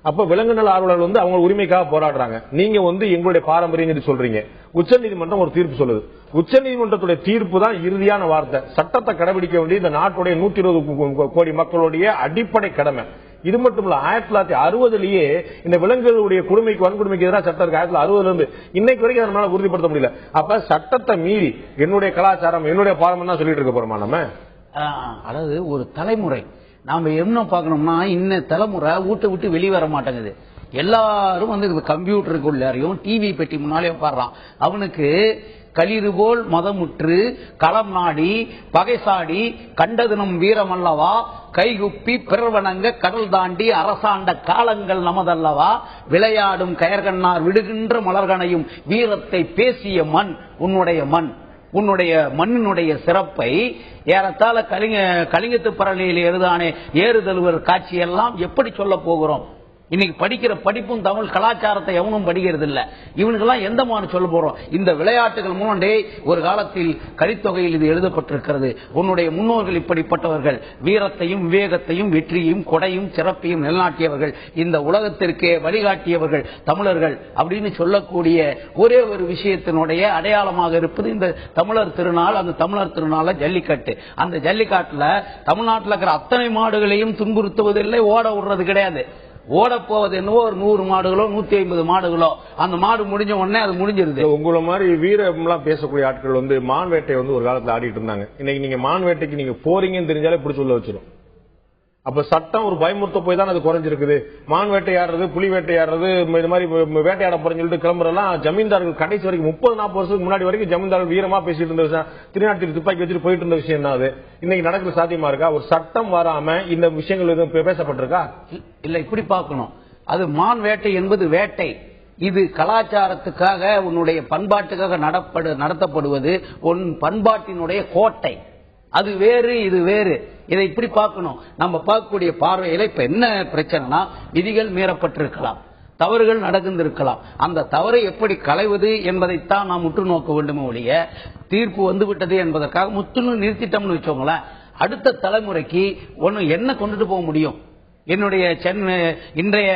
அப்ப விலங்கு நல ஆர்வலர்கள் வந்து அவங்க உரிமைக்காக போராடுறாங்க. நீங்க வந்து எங்களுடைய பாரம்பரியம் சொல்றீங்க. உச்சநீதிமன்றம் ஒரு தீர்ப்பு சொல்லுது. உச்சநீதிமன்றத்துடைய தீர்ப்பு தான் இறுதியான வார்த்தை. சட்டத்தை கடைபிடிக்க வேண்டிய இந்த நாட்டுடைய 120 கோடி மக்களுடைய அடிப்படை கடமை. இது மட்டும் இல்ல, 1960 இந்த விலங்குகளுடைய கொடுமைக்கு வன்கொடுமைக்கு எதிராக சட்டம் இருக்கு. 1960 இருந்து இன்னைக்கு வரைக்கும் அதனால உறுதிப்படுத்த முடியல. அப்ப சட்டத்தை மீறி என்னுடைய கலாச்சாரம் என்னுடைய பாரம்பரியம் தான் சொல்லிட்டு இருக்க போறோமா நம்ம? அதாவது ஒரு தலைமுறை நாம என்ன பார்க்கணும்னா, இன்ன தலைமுறை வீட்டை விட்டு வெளியே வர மாட்டேங்குது. எல்லாரும் வந்து கம்ப்யூட்டருக்குள்ளாரையும் டிவி பெட்டி முன்னாலே உட்கார்றான். அவனுக்கு களிறு போல் மதமுற்று களம் நாடி பகைசாடி கண்டதினம் வீரமல்லவா கைகுப்பி பிறவனங்க கடல் தாண்டி அரசாண்ட காலங்கள் நமதல்லவா விளையாடும் கயர்கண்ணார் விடுகின்ற மலர்கனையும் வீரத்தை பேசிய மண் உன்னுடைய மண். உன்னுடைய மண்ணினுடைய சிறப்பை ஏறத்தாழ கலிங்கத்து பரணியில் எழுதானே ஏறுதழுவர் காட்சியெல்லாம் எப்படி சொல்ல போகிறோம்? இன்னைக்கு படிக்கிற படிப்பும் தமிழ் கலாச்சாரத்தை எவனும் படிக்கிறது இல்ல. இவனுக்கெல்லாம் எந்த மாதிரி சொல்ல போறோம்? இந்த விளையாட்டுகள் மூலம் ஒரு காலத்தில் கலித்தொகையில் இது எழுதப்பட்டிருக்கிறது. உன்னுடைய முன்னோர்கள் இப்படிப்பட்டவர்கள், வீரத்தையும் விவேகத்தையும் வெற்றியையும் கொடையும் சிறப்பையும் நிலநாட்டியவர்கள், இந்த உலகத்திற்கே வழிகாட்டியவர்கள் தமிழர்கள் அப்படின்னு சொல்லக்கூடிய ஒரே ஒரு விஷயத்தினுடைய அடையாளமாக இருப்பது இந்த தமிழர் திருநாள். அந்த தமிழர் திருநாள ஜல்லிக்கட்டு. அந்த ஜல்லிக்காட்டுல தமிழ்நாட்டில் இருக்கிற அத்தனை மாடுகளையும் துன்புறுத்துவதில்லை, ஓட விடுறது கிடையாது. ஓட போவது என்னவோ ஒரு 100 மாடுகளோ 150 மாடுகளோ, அந்த மாடு முடிஞ்ச உடனே அது முடிஞ்சிருது. உங்களை மாதிரி வீரம்லாம் பேசக்கூடிய ஆட்கள் வந்து மான் வேட்டை வந்து ஒரு காலத்துல ஆடிட்டு இருந்தாங்க. இன்னைக்கு நீங்க மான் வேட்டைக்கு நீங்க போறீங்கன்னு தெரிஞ்சாலே இப்படி சொல்ல வச்சிடும். அப்ப சட்டம் ஒரு பயமுறுத்த போய் தான் அது குறைஞ்சிருக்குது. மான் வேட்டையாடுறது, புலி வேட்டையாடுறது, இந்த மாதிரி வேட்டையாட போறேன்னு சொல்லிட்டு கிளம்புறலாம் ஜமீன்தார்கள் கடைசி வரைக்கும் 30-40 வருஷத்துக்கு முன்னாடி வரைக்கும் ஜமீன்தார்கள் வீரமா பேசிட்டு இருந்த விஷயம், திருநாட்டில் துப்பாக்கி வச்சுட்டு போயிட்டு இருந்த விஷயம் தான். அது இன்னைக்கு நடக்கிற சாத்தியமா இருக்கா? ஒரு சட்டம் வராம இந்த விஷயங்கள் எதுவும் பேசப்பட்டிருக்கா? இல்ல, இப்படி பார்க்கணும். அது மான் வேட்டை என்பது வேட்டை. இது கலாச்சாரத்துக்காக உன்னுடைய பண்பாட்டுக்காக நடத்தப்படுவது உன் பண்பாட்டினுடைய கோட்டை. அது வேறு, இது வேறு. இதை இப்படி பார்க்கணும். நம்ம பார்க்கக்கூடிய பார்வையில இப்ப என்ன பிரச்சனைனா, விதிகள் மீறப்பட்டிருக்கலாம், தவறுகள் நடந்திருக்கலாம். அந்த தவறை எப்படி களைவது என்பதைத்தான் நாம் உற்று நோக்க வேண்டும் ஒழிய தீர்ப்பு வந்துவிட்டது என்பதற்காக முற்றிலும் நிறுத்திட்டோம்னு வச்சோங்களேன், அடுத்த தலைமுறைக்கு ஒன்னு என்ன கொண்டுட்டு போக முடியும்? என்னுடைய இன்றைய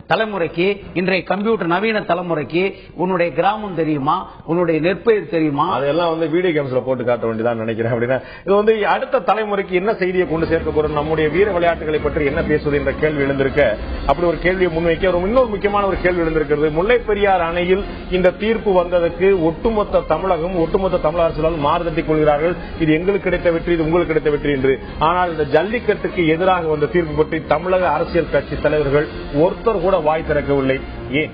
தலைமுறைக்கு, இன்றைய கம்ப்யூட்டர் நவீன தலைமுறைக்கு உன்னுடைய கிராமம் தெரியுமா? உன்னுடைய நெற்பயிர் தெரியுமா? அதெல்லாம் வந்து வீடியோ கேம்ஸ்ல போட்டு காட்ட வேண்டியதான் நினைக்கிறேன். அப்படின்னா இது வந்து அடுத்த தலைமுறைக்கு என்ன செய்தியை கொண்டு சேர்க்க போறோம், நம்முடைய வீர விளையாட்டுகளை பற்றி என்ன பேசுவது என்ற கேள்வி எழுந்திருக்க, அப்படி ஒரு கேள்வியை முன்வைக்க இன்னொரு முக்கியமான ஒரு கேள்வி எழுந்திருக்கிறது. முல்லை பெரியார் அணையில் இந்த தீர்ப்பு வந்ததற்கு ஒட்டுமொத்த தமிழகம், ஒட்டுமொத்த தமிழ் அரசுகளால் மாறுதட்டிக் கொள்கிறார்கள். இது எங்களுக்கு கிடைத்த வெற்றி, இது உங்களுக்கு கிடைத்த வெற்றி என்று. ஆனால் இந்த ஜல்லிக்கட்டுக்கு எதிராக வந்த தீர்ப்பு பற்றி தமிழக அரசியல் கட்சி தலைவர்கள் ஒருத்தர் கூட வாய் திறக்கவில்லை. ஏன்?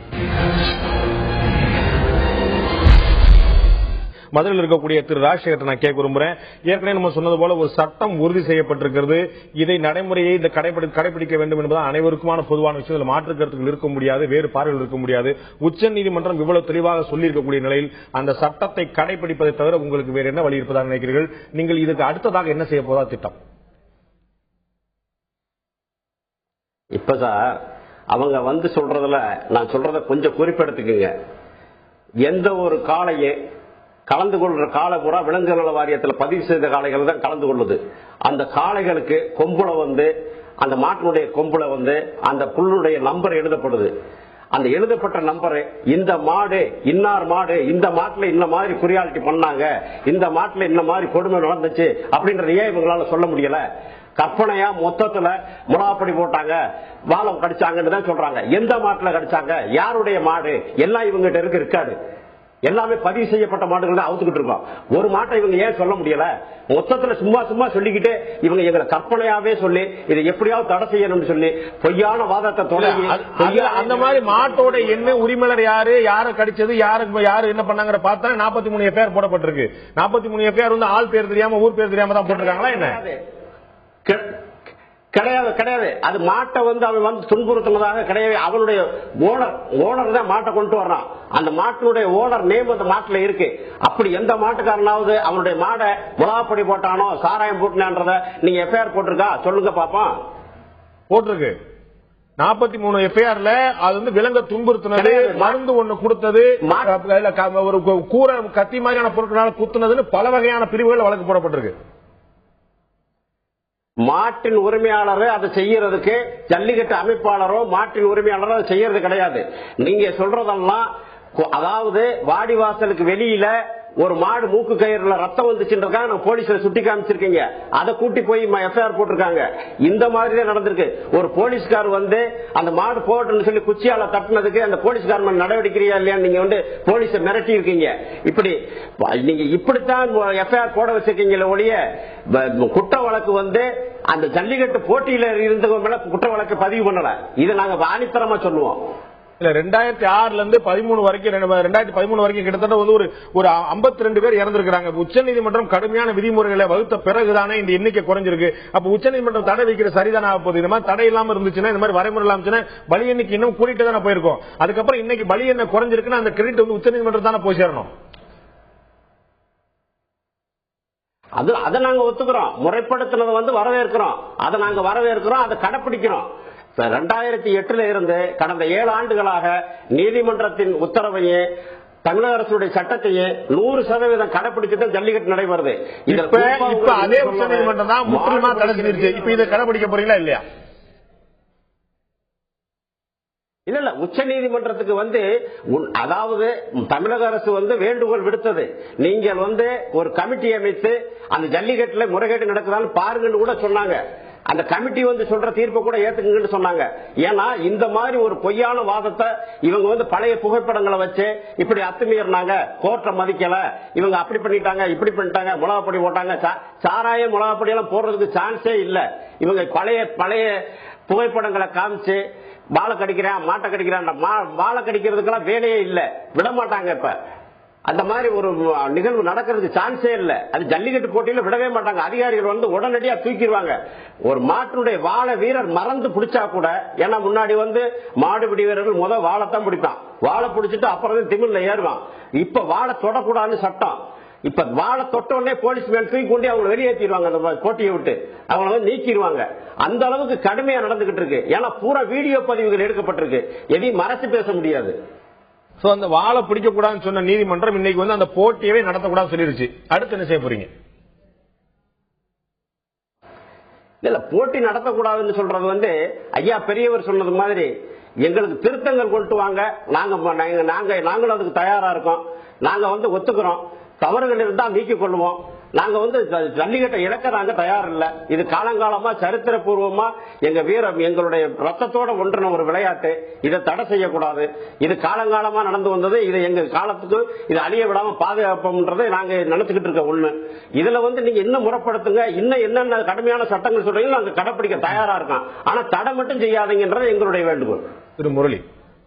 மதுரையில் இருக்கக்கூடிய திரு ராஜசேகர் நான் கேட்க விரும்புறேன். ஏற்கனவே நம்ம சொன்னது போல ஒரு சட்டம் உறுதி செய்யப்பட்டிருக்கிறது. இதை நடைமுறையை இந்த கடைபிடிக்க வேண்டும் என்பது அனைவருக்குமான பொதுவான விஷயம். மாற்று கருத்துக்கள் இருக்க முடியாது, வேறு பார்வைகள் இருக்க முடியாது. உச்சநீதிமன்றம் இவ்வளவு தெளிவாக சொல்லி இருக்கக்கூடிய நிலையில் அந்த சட்டத்தை கடைபிடிப்பதை தவிர உங்களுக்கு வேறு என்ன வழி இருப்பதாக நினைக்கிறீர்கள்? நீங்கள் இதுக்கு அடுத்ததாக என்ன செய்ய போதா திட்டம்? இப்ப சார் அவங்க வந்து சொல்றதுல நான் சொல்றத கொஞ்சம் குறிப்பெடுத்துக்குங்க. எந்த ஒரு காளையே கலந்து கொள்ற காளை பூரா விலங்கு நல வாரியத்தில் பதிவு செய்த காளைகள் தான் கலந்து கொள்ளுது. அந்த காளைகளுக்கு கொம்புல வந்து, அந்த மாட்டினுடைய கொம்புல வந்து அந்த புல்லுடைய நம்பர் எழுதப்படுது. அந்த எழுதப்பட்ட நம்பர், இந்த மாடு இன்னார் மாடு, இந்த மாட்டுல இந்த மாதிரி குறியாலிட்டி பண்ணாங்க, இந்த மாட்டுல இந்த மாதிரி கொடுமை நடந்துச்சு அப்படின்றத ஏன் இவங்களால சொல்ல முடியல? கற்பனையா மொத்தத்துல முலாப்படி போட்டாங்க, வாழம் கடிச்சாங்கன்னு தான் சொல்றாங்க. எந்த மாட்டுல கடிச்சாங்க, யாருடைய மாடு, எல்லாம் இவங்க இருக்காது. எல்லாமே பதிவு செய்யப்பட்ட மாடுகள் தான் அவுத்துக்கிட்டு இருக்கோம். ஒரு மாட்டை இவங்க ஏன் சொல்ல முடியல? மொத்தத்துல சும்மா சொல்லிக்கிட்டு இவங்க எங்களை கற்பனையாவே சொல்லி இதை எப்படியாவது தடை செய்யணும்னு சொல்லி பொய்யான வாதத்தை தொடங்கி, அந்த மாதிரி மாட்டோட என்ன உரிமையாளர் யாரு, யாரை கடிச்சது, யாரு என்ன பண்ணாங்க பார்த்தா 43 பேர் போடப்பட்டிருக்கு. 43 பேர் வந்து ஆள் பேர் தெரியாம ஊர் பேர் தெரியாம தான் போட்டிருக்காங்களா என்ன? கிடையாது. அது மாட்டை அவன் வந்து துன்புறுத்தினதாக கிடையாது. அவனுடைய ஓனர் தான் மாட்டை கொண்டு வர்றான். அந்த மாட்டினுடைய ஓனர் நேம் அந்த மாட்டுல இருக்கு. அப்படி எந்த மாட்டுக்காரனாவது அவனுடைய மாடை முலாப்படி போட்டானோ சாராயம் போட்டினான்றத நீங்க எஃப்ஐஆர் போட்டிருக்கா சொல்லுங்க பாப்போம். போட்டிருக்கு. 43 எஃப்ஐஆர்ல அது வந்து விலங்க துன்புறுத்தினது, மருந்து ஒண்ணு கொடுத்தது, ஒரு கூரை கத்தி மாதிரியான பொருட்களால் குத்துனதுன்னு பல வகையான பிரிவுகள் வழக்கு போடப்பட்டிருக்கு. மாட்டின் உரிமையாளர் அதை செய்யறதுக்கு ஜல்லிக்கட்டு அமைப்பாளரோ மாட்டின் உரிமையாளரோ அதை செய்யறது கிடையாது. நீங்க சொல்றதெல்லாம் அதாவது வாடிவாசலுக்கு வெளியில ஒரு மாடு மூக்கு கயிறுல ரத்தம் வந்துச்சுன்றதுக்காக நான் போலீஸ்ல சுட்டி காமிச்சிருக்கீங்க. அதை கூட்டி போய் எஃப்ஐஆர் போட்டிருக்காங்க. இந்த மாதிரி நடந்திருக்கு. ஒரு போலீஸ்கார் வந்து அந்த மாடு போகட்டும்னு சொல்லி குச்சியால தட்டினதுக்கு அந்த போலீஸ்கார் நடவடிக்கையா இல்லையா நீங்க போலீஸை மிரட்டி இருக்கீங்க. இப்படி நீங்க இப்படித்தான் எஃப்ஐஆர் போட வச்சிருக்கீங்களே ஒழிய குற்ற வழக்கு அந்த ஜல்லிக்கட்டு போட்டியில இருந்தவங்க மேல குற்ற வழக்கு பதிவு பண்ணல. இதை நாங்க ஆணித்தரமா சொல்லுவோம். 2006 இருந்து 13 வரைக்கும் 2013 வரைக்கும் கிட்டத்தட்ட ஒரு 52 பேர் இறந்திருக்காங்க. உச்சநீதிமன்றம் கடுமையான விதிமுறைகளை வகுத்த பிறகுதானே இந்த எண்ணிக்கை குறைஞ்சிருக்கு. அப்ப உச்சநீதிமன்றம் தடை வைக்கிற சரிதான போகுது. இந்த மாதிரி தடை இல்லாம இருந்துச்சுன்னா, இந்த மாதிரி வரைமுறை இல்லாம பலி எண்ணிக்கை இன்னும் கூட்டிட்டு தானே போயிருக்கும். அதுக்கப்புறம் இன்னைக்கு பலி எண்ணை குறைஞ்சிருக்குன்னா அந்த கிரெடிட் உச்சநீதிமன்றம் தானே போய் சேரணும். அதை நாங்க ஒத்துக்கிறோம். முறைப்படுத்தினது வரவேற்கிறோம். அதை நாங்க வரவேற்கிறோம். அதை கடைபிடிக்கிறோம். 2008 இருந்து கடந்த 7 ஆண்டுகளாக நீதிமன்றத்தின் உத்தரவையே தமிழக அரசுடைய சட்டத்தையே 100% கடைபிடிச்சுட்டு ஜல்லிக்கட்டு நடைபெறுது. இப்ப அதே உச்சநீதிமன்றம் தான் முற்றிலுமா தடை செஞ்சிருச்சு. இப்ப இதை கடைபிடிக்க போறீங்களா இல்லையா? இல்ல உச்ச நீதிமன்றத்துக்கு அதாவது தமிழக அரசு வேண்டுகோள் விடுத்தது. நீங்கள் ஒரு கமிட்டி அமைத்து அந்த ஜல்லிக்கட்டுல முறைகேடு நடக்குதான்னு பாருங்கன்னு கூட சொன்னாங்க. அந்த கமிட்டி சொல்ற தீர்ப்பை கூட ஏத்துக்குங்கன்னு சொன்னாங்க. ஏன்னா இந்த மாதிரி ஒரு பொய்யான வாதத்தை இவங்க பழைய புகைப்படங்களை வச்சு இப்படி அத்துமீறினாங்க, கோர்ட்டை மதிக்கல, இவங்க அப்படி பண்ணிட்டாங்க இப்படி பண்ணிட்டாங்க, முலாப்படி போட்டாங்க. சாராயம் முலாப்படி எல்லாம் போடுறதுக்கு சான்ஸே இல்ல. இவங்க பழைய புகைப்படங்களை காமிச்சு வாழை கடிக்கிறான் மாட்டை கடிக்கிறான், வாழை கடிக்கிறதுக்கெல்லாம் வேலையே இல்ல, விட மாட்டாங்க. இப்ப அந்த மாதிரி ஒரு நிகழ்வு நடக்கிறதுக்கு சான்ஸே இல்ல. அது ஜல்லிக்கட்டு போட்டியில விடவே மாட்டாங்க. அதிகாரிகள் உடனடியா தூக்கிடுவாங்க. ஒரு மாட்டுடைய வாழை வீரர் மறந்து பிடிச்சா கூட, ஏன்னா முன்னாடி மாடுபிடி வீரர்கள் முதல் வாழைத்தான் பிடிப்பான். வாழை பிடிச்சிட்டு அப்புறம் திமிழ்ல ஏறுவான். இப்ப வாழை தொடக்கூடாதுன்னு சட்டம். இப்ப வாழை தொட்ட உடனே போலீஸ் மேல் தூக்கி கொண்டு அவங்க வெளியேற்றிடுவாங்க. அந்த போட்டியை விட்டு அவங்கள நீக்கிடுவாங்க. அந்த அளவுக்கு கடுமையா நடந்துகிட்டு இருக்கு. ஏன்னா பூரா வீடியோ பதிவுகள் எடுக்கப்பட்டிருக்கு. எதையும் மறைச்சு பேச முடியாது. அந்த வாழை பிடிக்க கூடாதுன்னு சொன்ன நீதிமன்றம் இன்னைக்கு அந்த போட்டியவே நடத்தக்கூடாதுன்னு சொல்லிருச்சு. அடுத்து என்ன செய்ய போறீங்க? இல்ல போட்டி நடத்தக்கூடாதுன்னு சொல்றது ஐயா பெரியவர் சொன்னது மாதிரி எங்களுக்கு திருத்தங்கள் கொண்டு வாங்க, நாங்களும் அதுக்கு தயாரா இருக்கோம். நாங்க ஒத்துக்கிறோம். தவறுகள் இருந்தா நீக்கிக் கொள்வோம். நாங்க ஜல்லிக்கட்டை இழக்க நாங்க தயார் இல்ல. இது காலங்காலமா சரித்திர பூர்வமா எங்களுடைய ரத்தத்தோட ஒன்றின ஒரு விளையாட்டு. இதை தடை செய்யக்கூடாது. இது காலங்காலமா நடந்து வந்தது. இது எங்க காலத்துக்கு இது அழிய விடாம பாதுகாப்போம்ன்றதை நாங்க நினைச்சுக்கிட்டு இருக்க ஒண்ணு. இதுல நீங்க இன்னும் முறைப்படுத்துங்க, இன்னும் என்னென்ன கடுமையான சட்டங்கள் சொல்றீங்க நாங்க கடைப்பிடிக்க தயாரா இருக்கோம். ஆனா தடை மட்டும் செய்யாதீங்கன்றது எங்களுடைய வேண்டுகோள். திரு முரளி,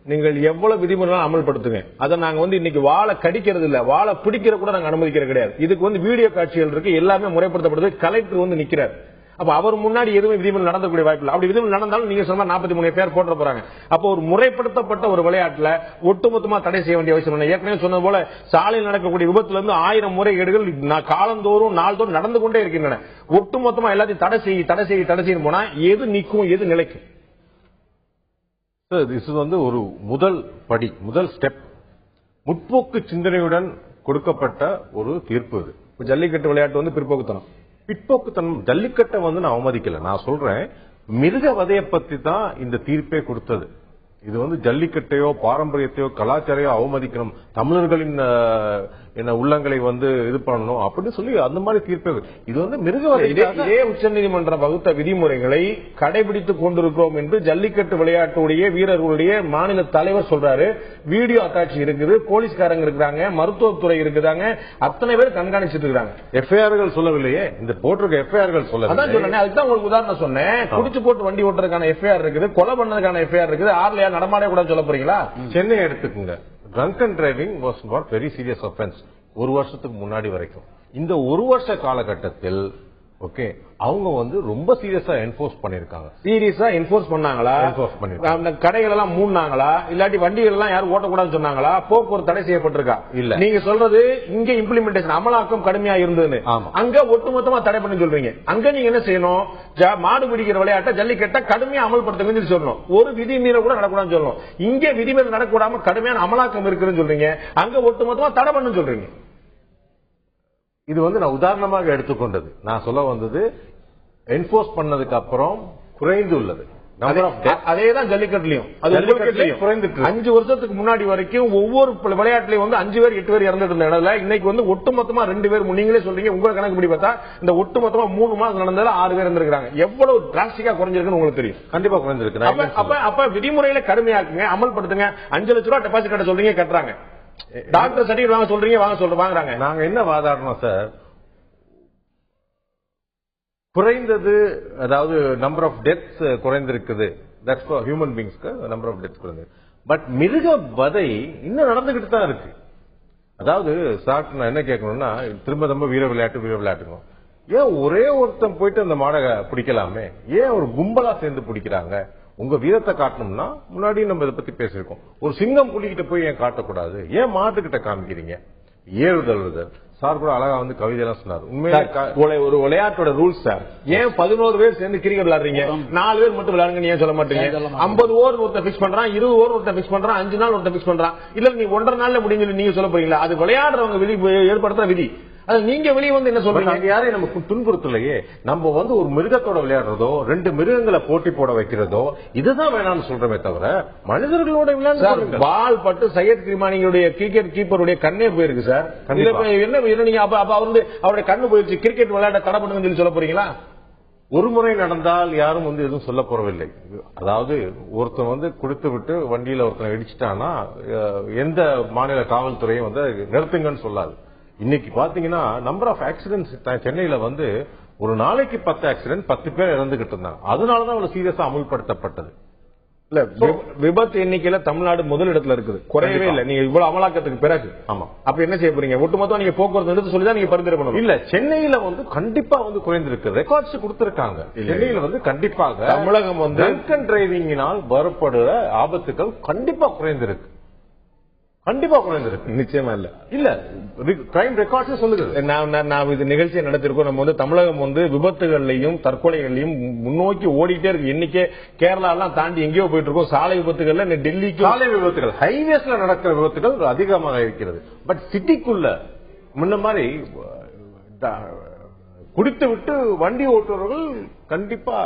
நீங்கள் எவ்வளவு விதிமுறை அமல்படுத்துங்க. அதை நாங்க இன்னைக்கு வாழை கடிக்கிறது இல்ல, வாழை பிடிக்கிற கூட நாங்க அனுமதிக்கிறது கிடையாது. இதுக்கு வீடியோ காட்சிகள் இருக்கு, எல்லாமே முறைப்படுத்தப்படுது. கலெக்டர் நிக்கிறார். அப்ப அவர் முன்னாடி எதுவும் விதிமுறை நடந்தக்கூடிய வாய்ப்பு இல்லை. அப்படி விதிமுறை நடந்தாலும் நீங்க சொன்னா 43 பேர் போட்டு போறாங்க. அப்ப ஒரு முறைப்படுத்தப்பட்ட ஒரு விளையாட்டுல ஒட்டுமொத்தமா தடை செய்ய வேண்டிய அவசியம் இல்லை. ஏற்கனவே சொன்னது போல சாலையில் நடக்கக்கூடிய விபத்துல இருந்து 1000 முறைகேடுகள் காலந்தோறும் நாள்தோறும் நடந்து கொண்டே இருக்கின்றன. ஒட்டுமொத்தமா எல்லாத்தையும் தடை செய்ய போனா எது நிற்கும், எது நிலைக்கும்? இது ஒரு முதல் படி, முதல் ஸ்டெப். முற்போக்கு சிந்தனையுடன் கொடுக்கப்பட்ட ஒரு தீர்ப்பு இது. ஜல்லிக்கட்டு விளையாட்டு பிற்போக்குத்தனம். ஜல்லிக்கட்டை நான் அவமதிக்கல. நான் சொல்றேன், மிருக வதையை பத்தி தான் இந்த தீர்ப்பே கொடுத்தது. இது ஜல்லிக்கட்டையோ பாரம்பரியத்தையோ கலாச்சாரையோ அவமதிக்கணும், தமிழர்களின் உள்ளங்களை இது பண்ணணும் அப்படின்னு சொல்லி அந்த மாதிரி தீர்ப்பே. இது மிருக வதை. இதே உச்சநீதிமன்றம் வகுத்த விதிமுறைகளை கடைபிடித்துக் கொண்டிருக்கிறோம் என்று ஜல்லிக்கட்டு விளையாட்டுடைய வீரர்களுடைய மாநில தலைவர் சொல்றாரு. வீடியோ அட்டாட்சி இருக்குது, போலீஸ்காரங்க இருக்கிறாங்க, மருத்துவத்துறை இருக்குதாங்க, அத்தனை பேர் கண்காணிச்சிட்டு இருக்காங்க. எஃப்ஐஆர்கள் சொல்லவில்லையே, இந்த போட்டிருக்க எஃப்ஐஆர்கள் சொல்ல. அதான் சொன்னேன், அதுதான் உங்களுக்கு உதாரணம் சொன்னேன். குடிச்சு போட்டு வண்டி ஓட்டுறதுக்கான எஃப்ஐஆர் இருக்குது, கொலை பண்ணதுக்கான எஃப்ஐஆர் இருக்குது. ஆறுல நடமாட கூட சொல்ல போறீங்களா? சென்னை எடுத்துக்குங்க. Drunk and driving was not very serious offence 1 வருஷத்துக்கு முன்னாடி வரைக்கும். இந்த 1 வருஷ காலகட்டத்தில் ஓகே, அவங்க வந்து ரொம்ப சீரியஸா என்ஃபோர்ஸ் பண்ணிருக்காங்க. சீரியஸா என்ஃபோர்ஸ் பண்ணாங்களா? அந்த கடைகள் எல்லாம் மூடினாங்களா, இல்லாட்டி வண்டிகள் எல்லாம் யாரும் ஓட்டக்கூடாதுன்னு சொன்னாங்களா? போக்குவரத்து தடை செய்யப்பட்டிருக்கா? இல்ல. நீங்க சொல்றது இங்க இம்ப்ளிமெண்டேஷன் அமலாக்கம் கடுமையா இருந்ததுன்னு, அங்க ஒட்டுமொத்தமா தடை பண்ணி சொல்றீங்க. அங்க நீங்க என்ன செய்யணும்? மாடு பிடிக்கிற விளையாட்டை ஜல்லிக்கட்டை கடுமையா அமல்படுத்துங்கன்னு சொல்லணும். ஒரு விதி மீற கூட நடக்கூடாதுன்னு சொல்லணும். இங்க விதி மீற நடக்கூடாம கடுமையான அமலாக்கம் இருக்குன்னு சொல்றீங்க, அங்க ஒட்டுமொத்தமா தடை பண்ணு சொல்றீங்க. இது வந்து நான் உதாரணமாக எடுத்துக்கொண்டது. நான் சொல்ல வந்தது என்ஃபோர்ஸ் பண்ணதுக்கு அப்புறம் குறைந்து உள்ளது. அதேதான் ஜல்லிக்கட்டுலயும் குறைந்துட்டு 5 வருஷத்துக்கு முன்னாடி வரைக்கும் ஒவ்வொரு விளையாட்டுலயும் வந்து 5 பேர் 8 பேர் இறந்துட்டு இருந்த இடத்துல இன்னைக்கு வந்து ஒட்டுமொத்தமா 2 பேர். நீங்களே சொல்றீங்க உங்க கணக்குப்படி பார்த்தா இந்த ஒட்டுமொத்தமா 3 மாதம் நடந்ததுல 6 பேர் இருந்திருக்காங்க. எவ்வளவு டிராஸ்டிக்கா குறைஞ்சிருக்குன்னு உங்களுக்கு தெரியும். கண்டிப்பா குறைஞ்சிருக்கு. அப்ப விதிமுறையில கடுமையாக்குங்க, அமல்படுத்துங்க. 5 லட்சம் ரூபாய் டெபாசிட் கட்ட சொல்றீங்க, கட்டுறாங்க. டாக்டர் சர்டிபிகேட் வாங்க சொல்றீங்க, வாங்குறாங்க. நாங்க என்ன வாதாடுறோம் சார், குறைந்தது, அதாவது நம்பர் ஆஃப் டெத்ஸ் குறைந்திருக்குது. தட்ஸ் ஃபார் ஹியூமன் பீயிங்ஸ்க்கு நம்பர் ஆஃப் டெத்ஸ் குறைந்து. பட் மிருக வதை இன்னும் நடந்துகிட்டு தான் இருக்கு. அதாவது சார் நான் என்ன கேட்கணும்னா, திரும்ப வீர விளையாட்டுங்க. ஏன் ஒரே ஒருத்தன் போயிட்டு அந்த மாடை பிடிக்கலாமே, ஏன் ஒரு கும்பலா சேர்ந்து பிடிக்கிறாங்க? உங்க வீரத்தை காட்டணும்னா முன்னாடி நம்ம இதை பத்தி பேசிருக்கோம். ஒரு சிங்கம் புலிகிட்ட போய் ஏன் காட்டக்கூடாது? ஏன் மாட்டுக்கிட்ட காமிக்கிறீங்க? ஏறுதல் சார் கூட அழகா வந்து கவிதை எல்லாம் சொன்னார். உண்மையிலே ஒரு விளையாட்டோட ரூல்ஸ் சார். ஏன் 11 பேர் சேர்ந்து கிரிக்கெட் விளையாடுறீங்க, 4 பேர் மட்டும் விளையாடுங்க ஏன் சொல்ல மாட்டீங்க? 50 ஓவர் ஒருத்தர் பிக்ஸ் பண்றான், 20 ஓவர் ஒருத்தர் பிக்ஸ் பண்றான், 5 நாள் ஒருத்தர் பிக்ஸ் பண்றான். இல்ல நீ 1.5 நாள்ல முடிஞ்சு நீங்க சொல்ல போறீங்களா? அது விளையாடுறவங்க விதி ஏற்படுத்துற விதி. அது நீங்க வெளியே வந்து என்ன சொல்றீங்க? யாரையும் நமக்கு துன்புறுத்தலையே. நம்ம வந்து ஒரு மிருகத்தோட விளையாடுறதோ 2 மிருகங்களை போட்டி போட வைக்கிறதோ இதுதான் வேணாம்னு சொல்றமே தவிர மனிதர்களோட விளையாடு. பால் பட்டு சையத் கிரிமானியுடைய கிரிக்கெட் கீப்பருடைய கண்ணே போயிருக்கு சார். என்ன நீங்க அப்ப அவர் அவருடைய கண்ணு போயிடுச்சு, கிரிக்கெட் விளையாட தடை பண்ணுங்கன்னு சொல்ல போறீங்களா? ஒரு முறை நடந்தால் யாரும் வந்து எதுவும் சொல்ல போறவில்லை. அதாவது ஒருத்தன் வந்து குடித்து விட்டு வண்டியில ஒருத்தனை இடிச்சிட்டானா எந்த மாநில காவல்துறையும் வந்து நிறுத்துங்கன்னு சொல்லாது. இன்னைக்கு பாத்தீங்கன்னா நம்பர் ஆஃப் ஆக்சிடென்ட்ஸ் சென்னையில வந்து ஒரு நாளைக்கு 10 ஆக்சிடென்ட், 10 பேர் இறந்துகிட்டு இருந்தாங்க. அதனாலதான் அவ்வளவு சீரியஸா அமல்படுத்தப்பட்டது. இல்ல விபத்து எண்ணிக்கையில தமிழ்நாடு முதலிடத்துல இருக்குது, குறையவே இல்லை. நீங்க இவ்வளவு அமலாக்கத்துக்கு பிறகு ஆமா அப்ப என்ன செய்ய போறீங்க? ஒட்டுமொத்தம் நீங்க போக்குவரத்து நிறுத்த சொல்லிதான் நீங்க பரிந்துரை பண்ணணும். இல்ல சென்னையில வந்து கண்டிப்பா வந்து குறைந்திருக்கு. ரெக்கார்ட்ஸ் கொடுத்திருக்காங்க. சென்னையில வந்து கண்டிப்பாக தமிழகம் வந்து ட்ரங்க் டிரைவிங்கினால் வரப்படுற ஆபத்துகள் கண்டிப்பா குறைந்திருக்கு. கண்டிப்பா குறைந்திருக்கு. நிச்சயமா இல்ல இல்ல கிரைம் ரெக்கார்ட்ஸ் சொல்லுது. நான் இது நிகழ்ச்சியை நடத்திருக்கோம். நம்ம வந்து தமிழகம் வந்து விபத்துகள்லையும் தற்கொலைகளையும் முன்னோக்கி ஓடிட்டே இருக்கு. எண்ணிக்கை கேரளா எல்லாம் தாண்டி எங்கேயோ போயிட்டு இருக்கோம். சாலை விபத்துகள்ல டெல்லிக்கு சாலை விபத்துகள், ஹைவேஸ்ல நடக்கிற விபத்துகள் அதிகமாக இருக்கிறது. பட் சிட்டிக்குள்ள முன்ன மாதிரி குடித்து விட்டு வண்டி ஓட்டுறவர்கள் கண்டிப்பா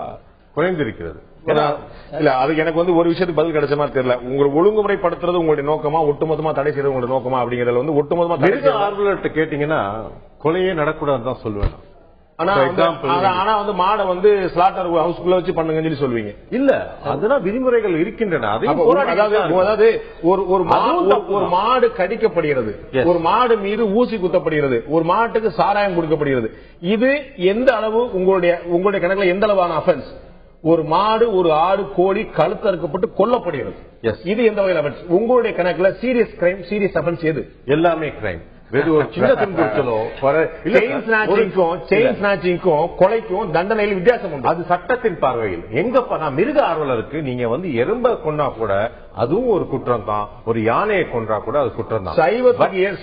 குறைந்திருக்கிறது. இல்ல அது எனக்கு வந்து ஒரு விஷயத்துக்கு பதில் கிடைச்ச மாதிரி தெரியல. உங்களை ஒழுங்குமுறைப்படுத்துறது உங்களுடைய நோக்கமா, ஒட்டுமொத்தமா தடை செய்யறது உங்களுடைய நோக்கமா அப்படிங்கறதுல வந்து ஒட்டுமொத்தமா ஆர்வலர்கிட்ட கேட்டீங்கன்னா கொலையே நடக்கூடாதுன்னு தான் சொல்லுவேன். ஆனா வந்து மாடை வந்து ஸ்லாட்டர் ஹவுஸ்குள்ள வச்சு பண்ணுங்கன்னு சொல்லி சொல்லுவீங்க. இல்ல அதெல்லாம் விதிமுறைகள் இருக்கின்றன. அதாவது ஒரு மாடு கடிக்கப்படுகிறது, ஒரு மாடு மீது ஊசி குத்தப்படுகிறது, ஒரு மாட்டுக்கு சாராயம் கொடுக்கப்படுகிறது. இது எந்த அளவு உங்களுடைய கணக்குல எந்த அளவான அஃபென்ஸ்? ஒரு மாடு, ஒரு ஆடு, கோழி கழுத்தறுக்கப்பட்டு கொல்லப்படுகிறது. இது எந்த வகையில் உங்களுடைய கணக்குல சீரியஸ் கிரைம், சீரியஸ் அஃபென்ஸ் எது? எல்லாமே கிரைம். சின்ன துன்புறுத்தலோ கொலைக்கும் தண்டனையில் வித்தியாசம் உண்டு. அது சட்டத்தின் பார்வையில் எங்கப்பா நான் மிருக ஆர்வலருக்கு நீங்க வந்து எறும்ப கொண்டா கூட அதுவும் ஒரு குற்றம் தான், ஒரு யானையை கொன்றா கூட அது குற்றம் தான்.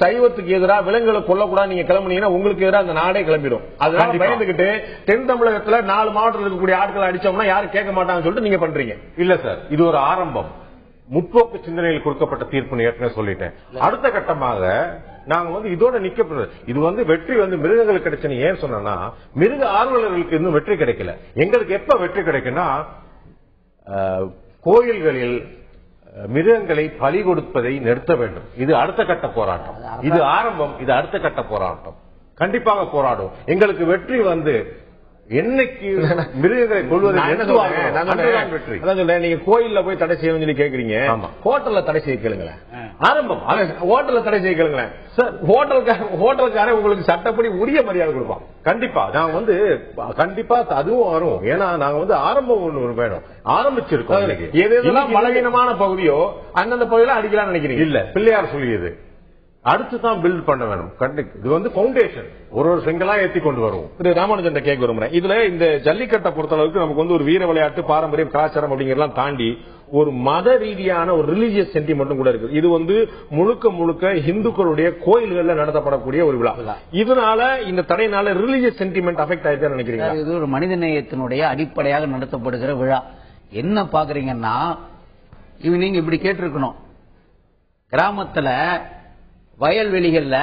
சைவத்துக்கு எதிராக விலங்குகளை கொல்லக்கூடாது நீங்க கிளம்புனீங்கன்னா உங்களுக்கு எதிராக அந்த நாடே கிளம்பிடும். அதனால பயந்துகிட்டு தென் தமிழகத்துல 4 மாவட்டத்தில் இருக்கக்கூடிய ஆட்களை அடிச்சோம்னா யாரும் கேட்க மாட்டாங்கன்னு சொல்லிட்டு நீங்க பண்றீங்க. இல்ல சார், இது ஒரு ஆரம்பம். முற்போக்கு சிந்தனையில் கொடுக்கப்பட்ட தீர்ப்பு ஏற்கனவே சொல்லிட்டேன். அடுத்த கட்டமாக நாங்க வந்து இதோட நிக்கப்படுறது. இது வந்து வெற்றி வந்து மிருகங்களுக்கு கிடைச்சுன்னு ஏன் சொன்னா, மிருக ஆர்வலர்களுக்கு இன்னும் வெற்றி கிடைக்கல. எங்களுக்கு எப்ப வெற்றி கிடைக்குன்னா, கோயில்களில் மிருகங்களை பலி கொடுப்பதை நிறுத்த வேண்டும். இது அடுத்த கட்ட போராட்டம். இது ஆரம்பம், இது அடுத்த கட்ட போராட்டம். கண்டிப்பாக போராடும். எங்களுக்கு வெற்றி வந்து என்னைக்கு மிருகங்களை கொள்வது நீங்க கோயில்ல போய் தடை செய்யணும் சொல்லி கேக்குறீங்க. ஹோட்டல்ல தடை செய்ய கேளுங்களேன். ஆரம்பம் ஹோட்டல்ல தடை செய்ய கேளுங்களேன். ஹோட்டலுக்காரன் உங்களுக்கு சட்டப்படி உரிய மரியாதை கொடுப்பான். கண்டிப்பா நாங்க வந்து கண்டிப்பா அதுவும் வரும். ஏன்னா நாங்க வந்து ஆரம்பம் ஒண்ணு வேணும், ஆரம்பிச்சிருக்கோம். எதெல்லாம் பலவீனமான பகுதியோ அந்தந்த பகுதியில அடிக்கலாம் நினைக்கிறீங்க. இல்ல பிள்ளையார் சொல்லியது அடுத்துதான் பில்ட் பண்ண வேணும். இது வந்து பவுண்டேஷன், ஒரு செங்கலா ஏற்றி கொண்டு வருவோம். திரு ராமானுஜன் கேட்க விரும்புறேன். இதுல இந்த ஜல்லிக்கட்டை பொறுத்தளவுக்கு நமக்கு வந்து ஒரு வீர விளையாட்டு, பாரம்பரியம், கலாச்சாரம் அப்படிங்கறதெல்லாம் தாண்டி ஒரு மத ரீதியான ஒரு ரிலிஜியஸ் சென்டிமெண்ட்டும் கூட இருக்கு. இது வந்து முழுக்க முழுக்க இந்துக்களுடைய கோயில்கள்ல நடத்தப்படக்கூடிய ஒரு விழா. இதனால இந்த தடையினால ரிலிஜியஸ் சென்டிமெண்ட் அஃபெக்ட் ஆயிட்டு நினைக்கிறீங்க? இது ஒரு மனித நேயத்தினுடைய அடிப்படையாக நடத்தப்படுகிற விழா. என்ன பாக்குறீங்கன்னா, நீங்க இப்படி கேட்டிருக்கணும், கிராமத்துல வயல்வெளிகள்ல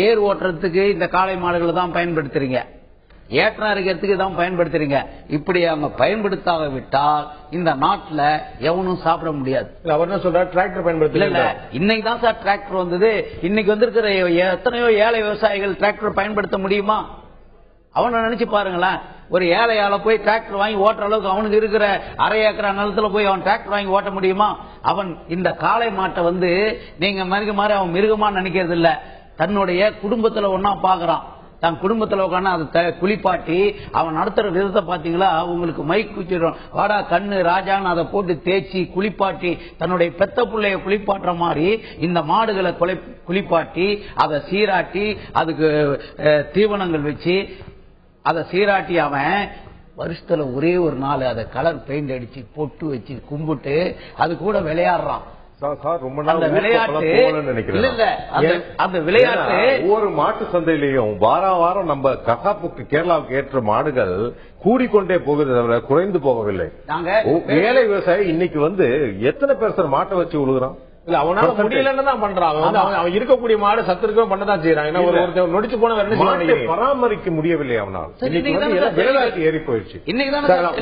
ஏர் ஓட்டுறதுக்கு இந்த காளை மாடுகளை தான் பயன்படுத்துறீங்க, ஏற்றம் அரைக்கிறதுக்கு தான் பயன்படுத்துறீங்க. இப்படி அவங்க பயன்படுத்தாவிட்டால் இந்த நாட்டில் எவனும் சாப்பிட முடியாது. அவர் என்ன சொல்றாரு, டிராக்டர் பயன்படுத்த இல்ல. இன்னைக்கு தான் சார் டிராக்டர் வந்தது. இன்னைக்கு வந்திருக்கிற எத்தனையோ ஏழை விவசாயிகள் டிராக்டர் பயன்படுத்த முடியுமா? அவனை நினைச்சு பாருங்களேன். ஒரு ஏழையால போய் டிராக்டர் வாங்கி ஓட்டுற அளவுக்கு அவனுக்கு இருக்கிற அரை ஏக்கரா நிலத்துல போய் அவன் டிராக்டர் வாங்கி ஓட்ட முடியுமா? அவன் இந்த காளை மாட்டை வந்து நீங்க மாதிரி அவன் மிருகமா நினைக்கிறது இல்ல, தன்னுடைய குடும்பத்துல ஒன்னா பாக்குறான். தன் குடும்பத்துல உட்காந்து அதை குளிப்பாட்டி அவன் நடத்துற விதத்தை பாத்தீங்களா? உங்களுக்கு மைக் குச்சிடும், வாடா கண்ணு ராஜான்னு அதை போட்டு தேய்ச்சி குளிப்பாட்டி தன்னுடைய பெத்த பிள்ளைய குளிப்பாட்டுற மாதிரி இந்த மாடுகளை குளிப்பாட்டி அதை சீராட்டி அதுக்கு தீவனங்கள் வச்சு அதை சீராட்டி அவன் வருஷத்துல ஒரே ஒரு நாள் அதை கலர் பெயிண்ட் அடிச்சு பொட்டு வச்சு கும்பிட்டு அது கூட விளையாடுறான். அந்த விளையாட்டு ஒவ்வொரு மாட்டு சந்தையிலையும் வாரம் நம்ம கசாப்புக்கு கேரளாவுக்கு ஏற்ற மாடுகள் கூடிக்கொண்டே போகுது தவிர குறைந்து போகவில்லை. ஏழை விவசாயி இன்னைக்கு வந்து எத்தனை பேர் மாட்டை வச்சு விழுகிறான்? இல்ல, அவனால முடியலன்னு தான் பண்றான். அவன் இருக்கக்கூடிய மாடு சத்து இருக்க பண்ணதான் செய்யறான். நொடிச்சு போன பராமரிக்க முடியவில்லை அவனால். ஏறி போயிடுச்சு.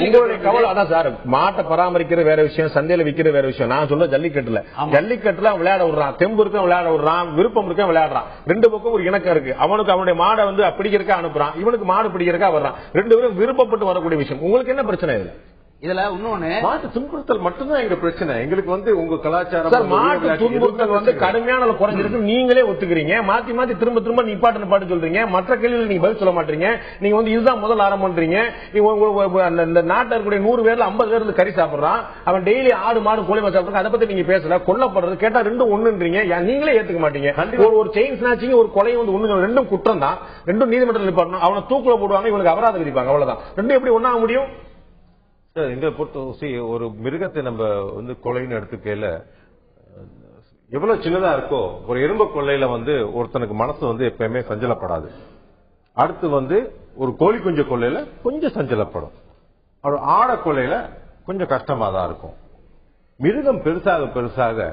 உங்களுடைய கவலை அதான் சார். மாட்டை பராமரிக்கிற வேற விஷயம், சந்தையில விக்கிற வேற விஷயம். நான் சொல்ல ஜல்லிக்கட்டுல விளையாட விடுறான், தெம்பு இருக்க விளையாட விடுறான், விருப்பம் இருக்க விளையாடுறான். ரெண்டு பக்கம் ஒரு இணக்கம் இருக்கு. அவனுக்கு அவனுடைய மாடை வந்து பிடிக்கிறக்கா அனுப்புறான், இவனுக்கு மாடு பிடிக்கிறக்கா வர்றான். ரெண்டு பேரும் விருப்பப்பட்டு வரக்கூடிய விஷயம். உங்களுக்கு என்ன பிரச்சனை இதுல? இதுல இன்னொன்னு மாட்டு துன்புறுத்தல் மட்டும்தான் எங்க பிரச்சனை. எங்களுக்கு வந்து உங்க கலாச்சாரம் மாட்டு துன்புறுத்தல் வந்து கடுமையான குறைஞ்சிருக்கு, நீங்களே ஒத்துக்கிறீங்க. மாத்தி மாத்தி திரும்ப திரும்ப நீ பாட்டு சொல்றீங்க. மற்ற கேள்விகள் நீங்க பதில் சொல்ல மாட்டீங்க. நீங்க வந்து இதுதான் முதல் ஆரம்பம்ன்றீங்க. இந்த நாட்டில் இருக்கக்கூடிய 100 பேர்ல 50 பேர் கறி சாப்பிடுறான். அவன் டெய்லி 6 மாடு கோழி சாப்பிடுறான். அதை பத்தி நீங்க பேசல. கொல்லப்படுறது கேட்டா ரெண்டும் ஒண்ணுன்றீங்க. நீங்களே ஏத்துக்க மாட்டீங்க. ஒரு செயின் ஸ்நாச்சிங் ஒரு கொலை வந்து ஒண்ணு, ரெண்டும் குற்றம் தான். ரெண்டும் நீதிமன்றத்தில் நிப்பாட்டணும். அவனை தூக்குல போடுவாங்க, இவனுக்கு அபராதம் விதிப்பாங்க. அவ்வளவுதான். ரெண்டும் எப்படி ஒண்ணாக முடியும்? எங்களை பொறுத்த ஒரு மிருகத்தை நம்ம வந்து கொலைன்னு எடுத்துக்கையில எவ்வளவு சின்னதா இருக்கோ, ஒரு எறும்பு கொள்ளையில வந்து ஒருத்தனுக்கு மனசு வந்து எப்பயுமே சஞ்சலப்படாது. அடுத்து வந்து ஒரு கோழி குஞ்சு கொள்ளையில கொஞ்சம் சஞ்சலப்படும். ஒரு ஆட கொள்ளையில கொஞ்சம் கஷ்டமா தான் இருக்கும். மிருகம் பெருசாக பெருசாக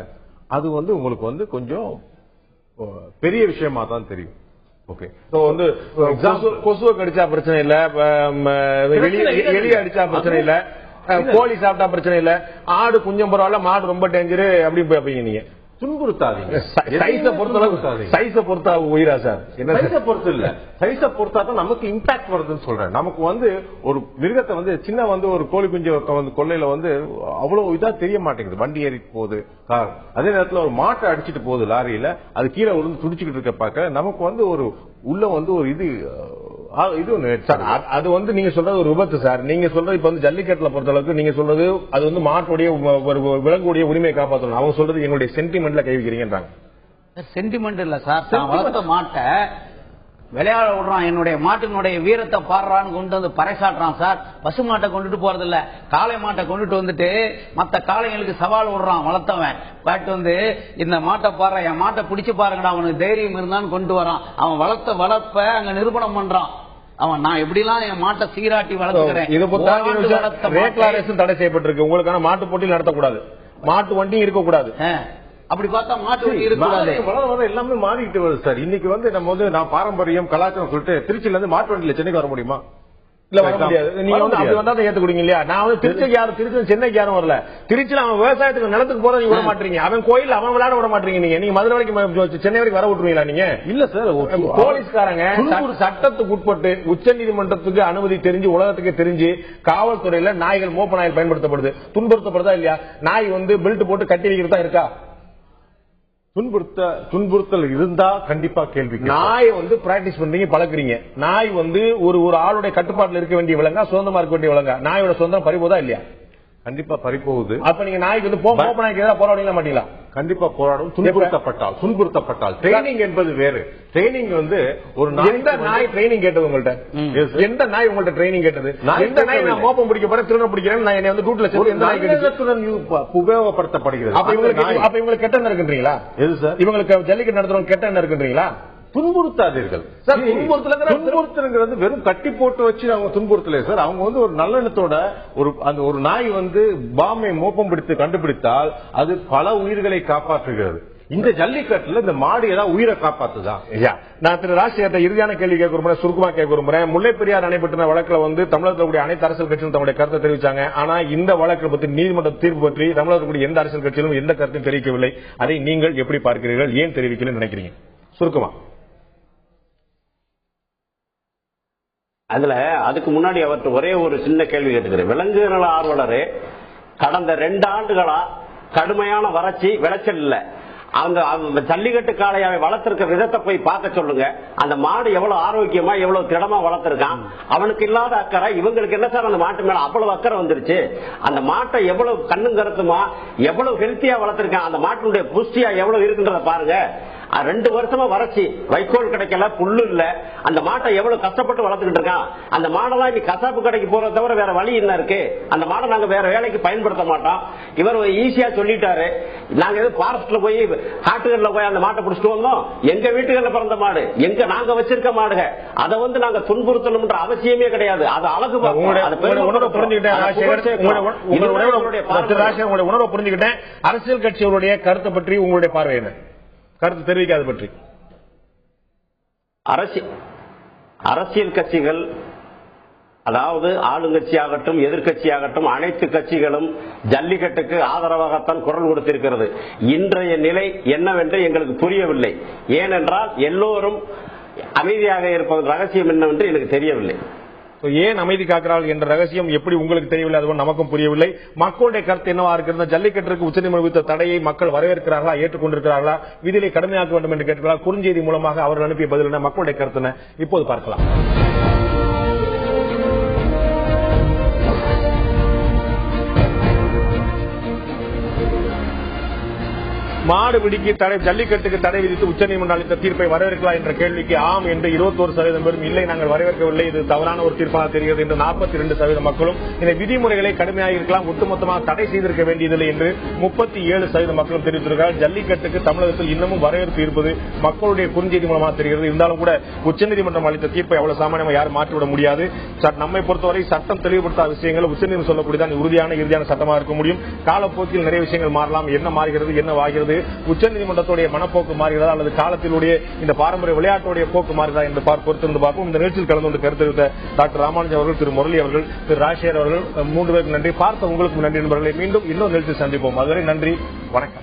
அது வந்து உங்களுக்கு வந்து கொஞ்சம் பெரிய விஷயமா தான் தெரியும். ஓகே, வந்து கொசுவை கடிச்சா பிரச்சனை இல்ல, எலி அடிச்சா பிரச்சனை இல்ல, கோழி சாப்பிட்டா பிரச்சனை இல்ல, ஆடு கொஞ்சம் பரவாயில்ல, மாடு ரொம்ப டேஞ்சரு அப்படி பாப்பீங்க. நீங்க துன்புறுத்தாதீங்க. சைஸை பொறுத்தா உயிரா சார்? சைஸை பொறுத்து இல்ல, சைஸை பொறுத்தா தான் நமக்கு இம்பாக்ட் வருதுன்னு சொல்றேன். நமக்கு வந்து ஒரு மிருகத்தை வந்து சின்ன வந்து ஒரு கோழி குஞ்சு வந்து கொள்ளையில வந்து அவ்வளவு இதா தெரிய மாட்டேங்குது. வண்டி ஏறிட்டு போகுது கார், அதே நேரத்தில் ஒரு மாட்டை அடிச்சுட்டு போகுது லாரியில, அது கீழே விழுந்து துடிச்சுக்கிட்டு இருக்க பார்க்க நமக்கு வந்து ஒரு உள்ள வந்து ஒரு இது அது வந்து நீங்க சொல்றது ஒரு விபத்து சார். நீங்க சொல்றது இப்ப வந்து ஜல்லிக்கட்டுல பொறுத்த அளவுக்கு நீங்க சொல்றது அது வந்து மாட்டுடைய விலங்குடைய உரிமையை காப்பாற்றணும். அவங்க சொல்றது என்னுடைய சென்டிமெண்ட்ல கை வைக்கிறீங்கன்றாங்க. சென்டிமெண்ட் இல்ல சார், வளர்த்த மாட்டை விளையாட விடுறான், என்னுடைய மாட்டினுடைய வீரத்தை பாடுறான்னு கொண்டு வந்து பறைசாட்டுறான் சார். பசு மாட்டை கொண்டுட்டு போறது இல்ல, காளை மாட்டை கொண்டுட்டு வந்துட்டு மத்த காளைங்களுக்கு சவால் விடுறான் வளர்த்தவன். பாட்டு வந்து இந்த மாட்டை பாடுற, என் மாட்டை பிடிச்சு பாருங்கடா, அவனுக்கு தைரியம் இருந்தான்னு கொண்டு வரான். அவன் வளர்த்த வளர்ப்ப அங்க நிரூபணம் பண்றான். அவன் நான் எப்படிலாம் என் மாட்டை சீராட்டி வளர்த்துக்கிறேன். தடை செய்யப்பட்டிருக்கு. உங்களுக்கான மாட்டு போட்டியில் நடத்தக்கூடாது, மாட்டு வண்டியும் இருக்கக்கூடாது. அப்படி பார்த்தா மாட்டு இருக்கக்கூடாது. எல்லாமே மாறிக்கிட்டு வருது சார். இன்னைக்கு வந்து நம்ம வந்து நான் பாரம்பரியம் கலாச்சாரம் சொல்லிட்டு திருச்சியில இருந்து மாட்டு வண்டியில சென்னைக்கு வர முடியுமா? இல்ல, வர முடியாது. நீங்க வந்து அப்படி வந்தா ஏத்துக்கிடுங்க இல்லையா? நான் வந்து திருச்சிக்கு யாரும், திருச்சி சென்னைக்கு யாரும் வரல. திருச்சியில அவன் விவசாயத்துக்கு நிலத்துக்கு போறத நீங்க விட மாட்டீங்க. அவன் கோயில் அவன் விளையாட விட மாட்டீங்க. நீங்க மதுரை வரைக்கும் சென்னை வரைக்கும் வர விட்டுருவீங்களா? நீங்க இல்ல சார். போலீஸ்காரங்க சட்டத்துக்கு உட்பட்டு உச்ச நீதிமன்றத்துக்கு அனுமதி தெரிஞ்சு உலகத்துக்கு தெரிஞ்சு காவல்துறையில நாய்கள் மோப்ப நாய்கள் பயன்படுத்தப்படுது. துன்புறுத்தப்படுதா இல்லையா? நாய் வந்து பெல்ட் போட்டு கட்டி வைக்கிறதா இருக்கா? துன்புறுத்தல் இருந்தா கண்டிப்பா கேள்வி. நாய் வந்து பிராக்டிஸ் பண்றீங்க, பழக்கிறீங்க. நாய் வந்து ஒரு ஆளுடைய கட்டுப்பாட்டில் இருக்க வேண்டிய விலங்கா, சுதந்திரமா இருக்க வேண்டிய விலங்கா? நாயோட சுதந்திரம் பறிபோதா இல்லையா? கண்டிப்பா பறிப்போகுது. அப்ப நீங்க நாய்க்கு வந்து நாய்க்கு ஏதாவது போராட மாட்டீங்களா? கண்டிப்பா போராடும். துன்புறுத்தப்பட்டால் ட்ரைனிங் என்பது வேறு. ட்ரைனிங் வந்து ஒரு நாய் ட்ரைனிங் கேட்டது உங்கள்ட்ட? எந்த நாய் உங்கள்ட்ட ட்ரைனிங் கேட்டது? எந்த நாய் நான் மோப்பம் பிடிக்க போறேன், திருட பிடிக்கிறேன், நான் என்னை வந்து கூட்டுல சேர்த்து எந்த நாய் உபயோகப்படுத்தப்படுகிறது? அப்ப இவங்களுக்கு கெட்ட எண்ணம் இருக்குன்றீங்களா? எது சார்? இவங்களுக்கு ஜல்லிக்கட்டு நடத்துறவங்க கெட்ட எண்ணம் இருக்குன்றீங்களா? துன்புறுத்தாதீர்கள். துன்புறுத்தலுங்கிறது வெறும் கட்டி போட்டு வச்சு அவங்க துன்புறுத்தல சார். அவங்க வந்து ஒரு நல்லெண்ணத்தோட ஒரு நாய் வந்து பாம்பை மோப்பம் பிடித்து கண்டுபிடித்தால் அது பல உயிர்களை காப்பாற்றுகிறது. இந்த ஜல்லிக்கட்டுல இந்த மாடு ஏதாவது உயிரை காப்பாத்துதான்? நான் திரு ராஜசேகர் இறுதியான கேள்வி கேட்க விரும்புறேன், சுருக்கமா கேட்க விரும்புறேன். முல்லை பெரியார் அணை பற்றின வழக்குல வந்து தமிழகத்தில் கூடிய அனைத்து அரசியல் கட்சியும் தங்களுடைய கருத்தை தெரிவிச்சாங்க. ஆனா இந்த வழக்கை பற்றி நீதிமன்ற தீர்ப்பு பற்றி தமிழகத்தில் கூடிய எந்த அரசியல் கட்சியிலும் எந்த கருத்தையும் தெரிவிக்கவில்லை. அதை நீங்கள் எப்படி பார்க்கிறீர்கள்? ஏன் தெரிவிக்கலன்னு நினைக்கிறீங்க? சுருக்கமா. அதுக்கு முன்னாடி அவர்கிட்ட ஒரே ஒரு சின்ன கேள்வி கேட்டுக்கிறேன். விலங்கு நல ஆர்வலரே, கடந்த 2 ஆண்டுகளா கடுமையான வறட்சி, விளைச்சல் இல்ல. அந்த ஜல்லிக்கட்டு காளையாவை வளர்த்திருக்க விதத்தை போய் பார்க்க சொல்லுங்க. அந்த மாடு எவ்வளவு ஆரோக்கியமா எவ்வளவு திடமா வளர்த்திருக்கான். அவனுக்கு இல்லாத அக்கறை இவங்களுக்கு என்ன சார்? அந்த மாட்டு மேல அவ்வளவு அக்கறை வந்துருச்சு. அந்த மாட்டை எவ்வளவு கண்ணும் கருத்துமா எவ்வளவு ஹெல்த்தியா வளர்த்திருக்கான். அந்த மாட்டினுடைய புஷ்டியா எவ்வளவு இருக்குன்றத பாருங்க. 2 வருஷமா வறட்சி, வைக்கோல் கிடைக்கல, புல்லு இல்ல. அந்த மாட்டை எவ்வளவு கஷ்டப்பட்டு வளர்த்துக்கிட்டு இருக்கான். அந்த மாடெல்லாம் இன்னைக்கு கசாப்பு கடைக்கு போறத தவிர வேற வழி என்ன இருக்கு? அந்த மாடை நாங்க வேற வேலைக்கு பயன்படுத்த மாட்டோம். இவர் ஈஸியா சொல்லிட்டாரு. நாங்க எது ஃபாரஸ்ட்ல போய் காட்டுகள்ல போய் அந்த மாட்டை பிடிச்சிட்டு வந்தோம். எங்க வீட்டுகள்ல பிறந்த மாடு, எங்க நாங்க வச்சிருக்க மாடுக. அதை வந்து நாங்க துன்புறுத்தணும்ன்ற அவசியமே கிடையாது. அது அழகு உணர்வை புரிஞ்சுக்கிட்டேன். அரசியல் கட்சிகளுடைய கருத்தை பற்றி உங்களுடைய பார்வை என்ன? கருத்து தெரிவிக்காத பற்றி. அரசியல் கட்சிகள், அதாவது ஆளுங்கட்சியாகட்டும் எதிர்கட்சியாகட்டும் அனைத்து கட்சிகளும் ஜல்லிக்கட்டுக்கு ஆதரவாகத்தான் குரல் கொடுத்திருக்கிறது. இன்றைய நிலை என்னவென்று எங்களுக்கு புரியவில்லை. ஏனென்றால் எல்லோரும் அமைதியாக இருப்பதன் ரகசியம் என்னவென்று எனக்கு தெரியவில்லை. ஏன் அமைதி காக்கிறார்கள் என்ற ரகசியம் எப்படி உங்களுக்கு தெரியவில்லை? அதுவும் நமக்கும் புரியவில்லை. மக்களுடைய கருத்து என்னவா இருக்கிறது? ஜல்லிக்கட்டுக்கு உச்சநீதிமன்றம் விதித்த தடையை மக்கள் வரவேற்கிறார்களா, ஏற்றுக்கொண்டிருக்கிறார்களா, விதிகளை கடுமையாக்க வேண்டும் என்று கேட்கிறார்கள்? குறுஞ்செய்தி மூலமாக அவர்கள் அனுப்பிய பதில் என்ன? மக்களுடைய கருத்து என்ன? இப்போது பார்க்கலாம். மாடு பிடிக்கு தடை, ஜல்லிக்கட்டுக்கு தடை விதித்து உச்சநீதிமன்றம் அளித்த தீர்ப்பை வரவேற்கலாம் என்ற கேள்விக்கு ஆம் என்று 21% பேரும் இல்லை, நாங்கள் வரவேற்கவில்லை, இது தவறான ஒரு தீர்ப்பாக தெரிகிறது என்று 42% மக்களும், இந்த விதிமுறைகளை கடுமையாக இருக்கலாம், ஒட்டுமொத்தமாக தடை செய்திருக்க வேண்டியதில்லை என்று 37% மக்களும் தெரிவித்திருக்கிறார்கள். ஜல்லிக்கட்டுக்கு தமிழகத்தில் இன்னமும் வரவேற்பு இருப்பது மக்களுடைய குறுஞ்செய்தி மூலமாக தெரிகிறது. இருந்தாலும் கூட உச்சநீதிமன்றம் அளித்த தீர்ப்பை அவ்வளவு சாமானியமாக யாரும் மாற்றிவிட முடியாது. நம்மை பொறுத்தவரை சட்டம் தெளிவுபடுத்தாத விஷயங்கள் உச்சநீதிமன்றம் சொல்லக்கூடியதான் இறுதியான சட்டமாக இருக்க முடியும். காலப்போக்கில் நிறைய விஷயங்கள் மாறலாம். என்ன மாறுகிறது, என்ன ஆகிறது, உச்சநீதிமன்றத்துடைய மனப்போக்கு மாறுகிறதா அல்லது காலத்தினுடைய இந்த பாரம்பரிய விளையாட்டுடைய போக்கு மாறுகிறதா என்று பொறுத்திருந்து பார்ப்போம். இந்த நிகழ்ச்சியில் கலந்து கொண்டு கருத்து தெரிவித்த டாக்டர் ராமானுஜம் அவர்கள், திரு முரளி அவர்கள், திரு ராஜசேகர் அவர்கள் 3 பேருக்கு நன்றி. பார்த்த உங்களுக்கு நன்றி நண்பர்களை. மீண்டும் இன்னொரு நிகழ்ச்சியில் சந்திப்போம். அதுவரை நன்றி, வணக்கம்.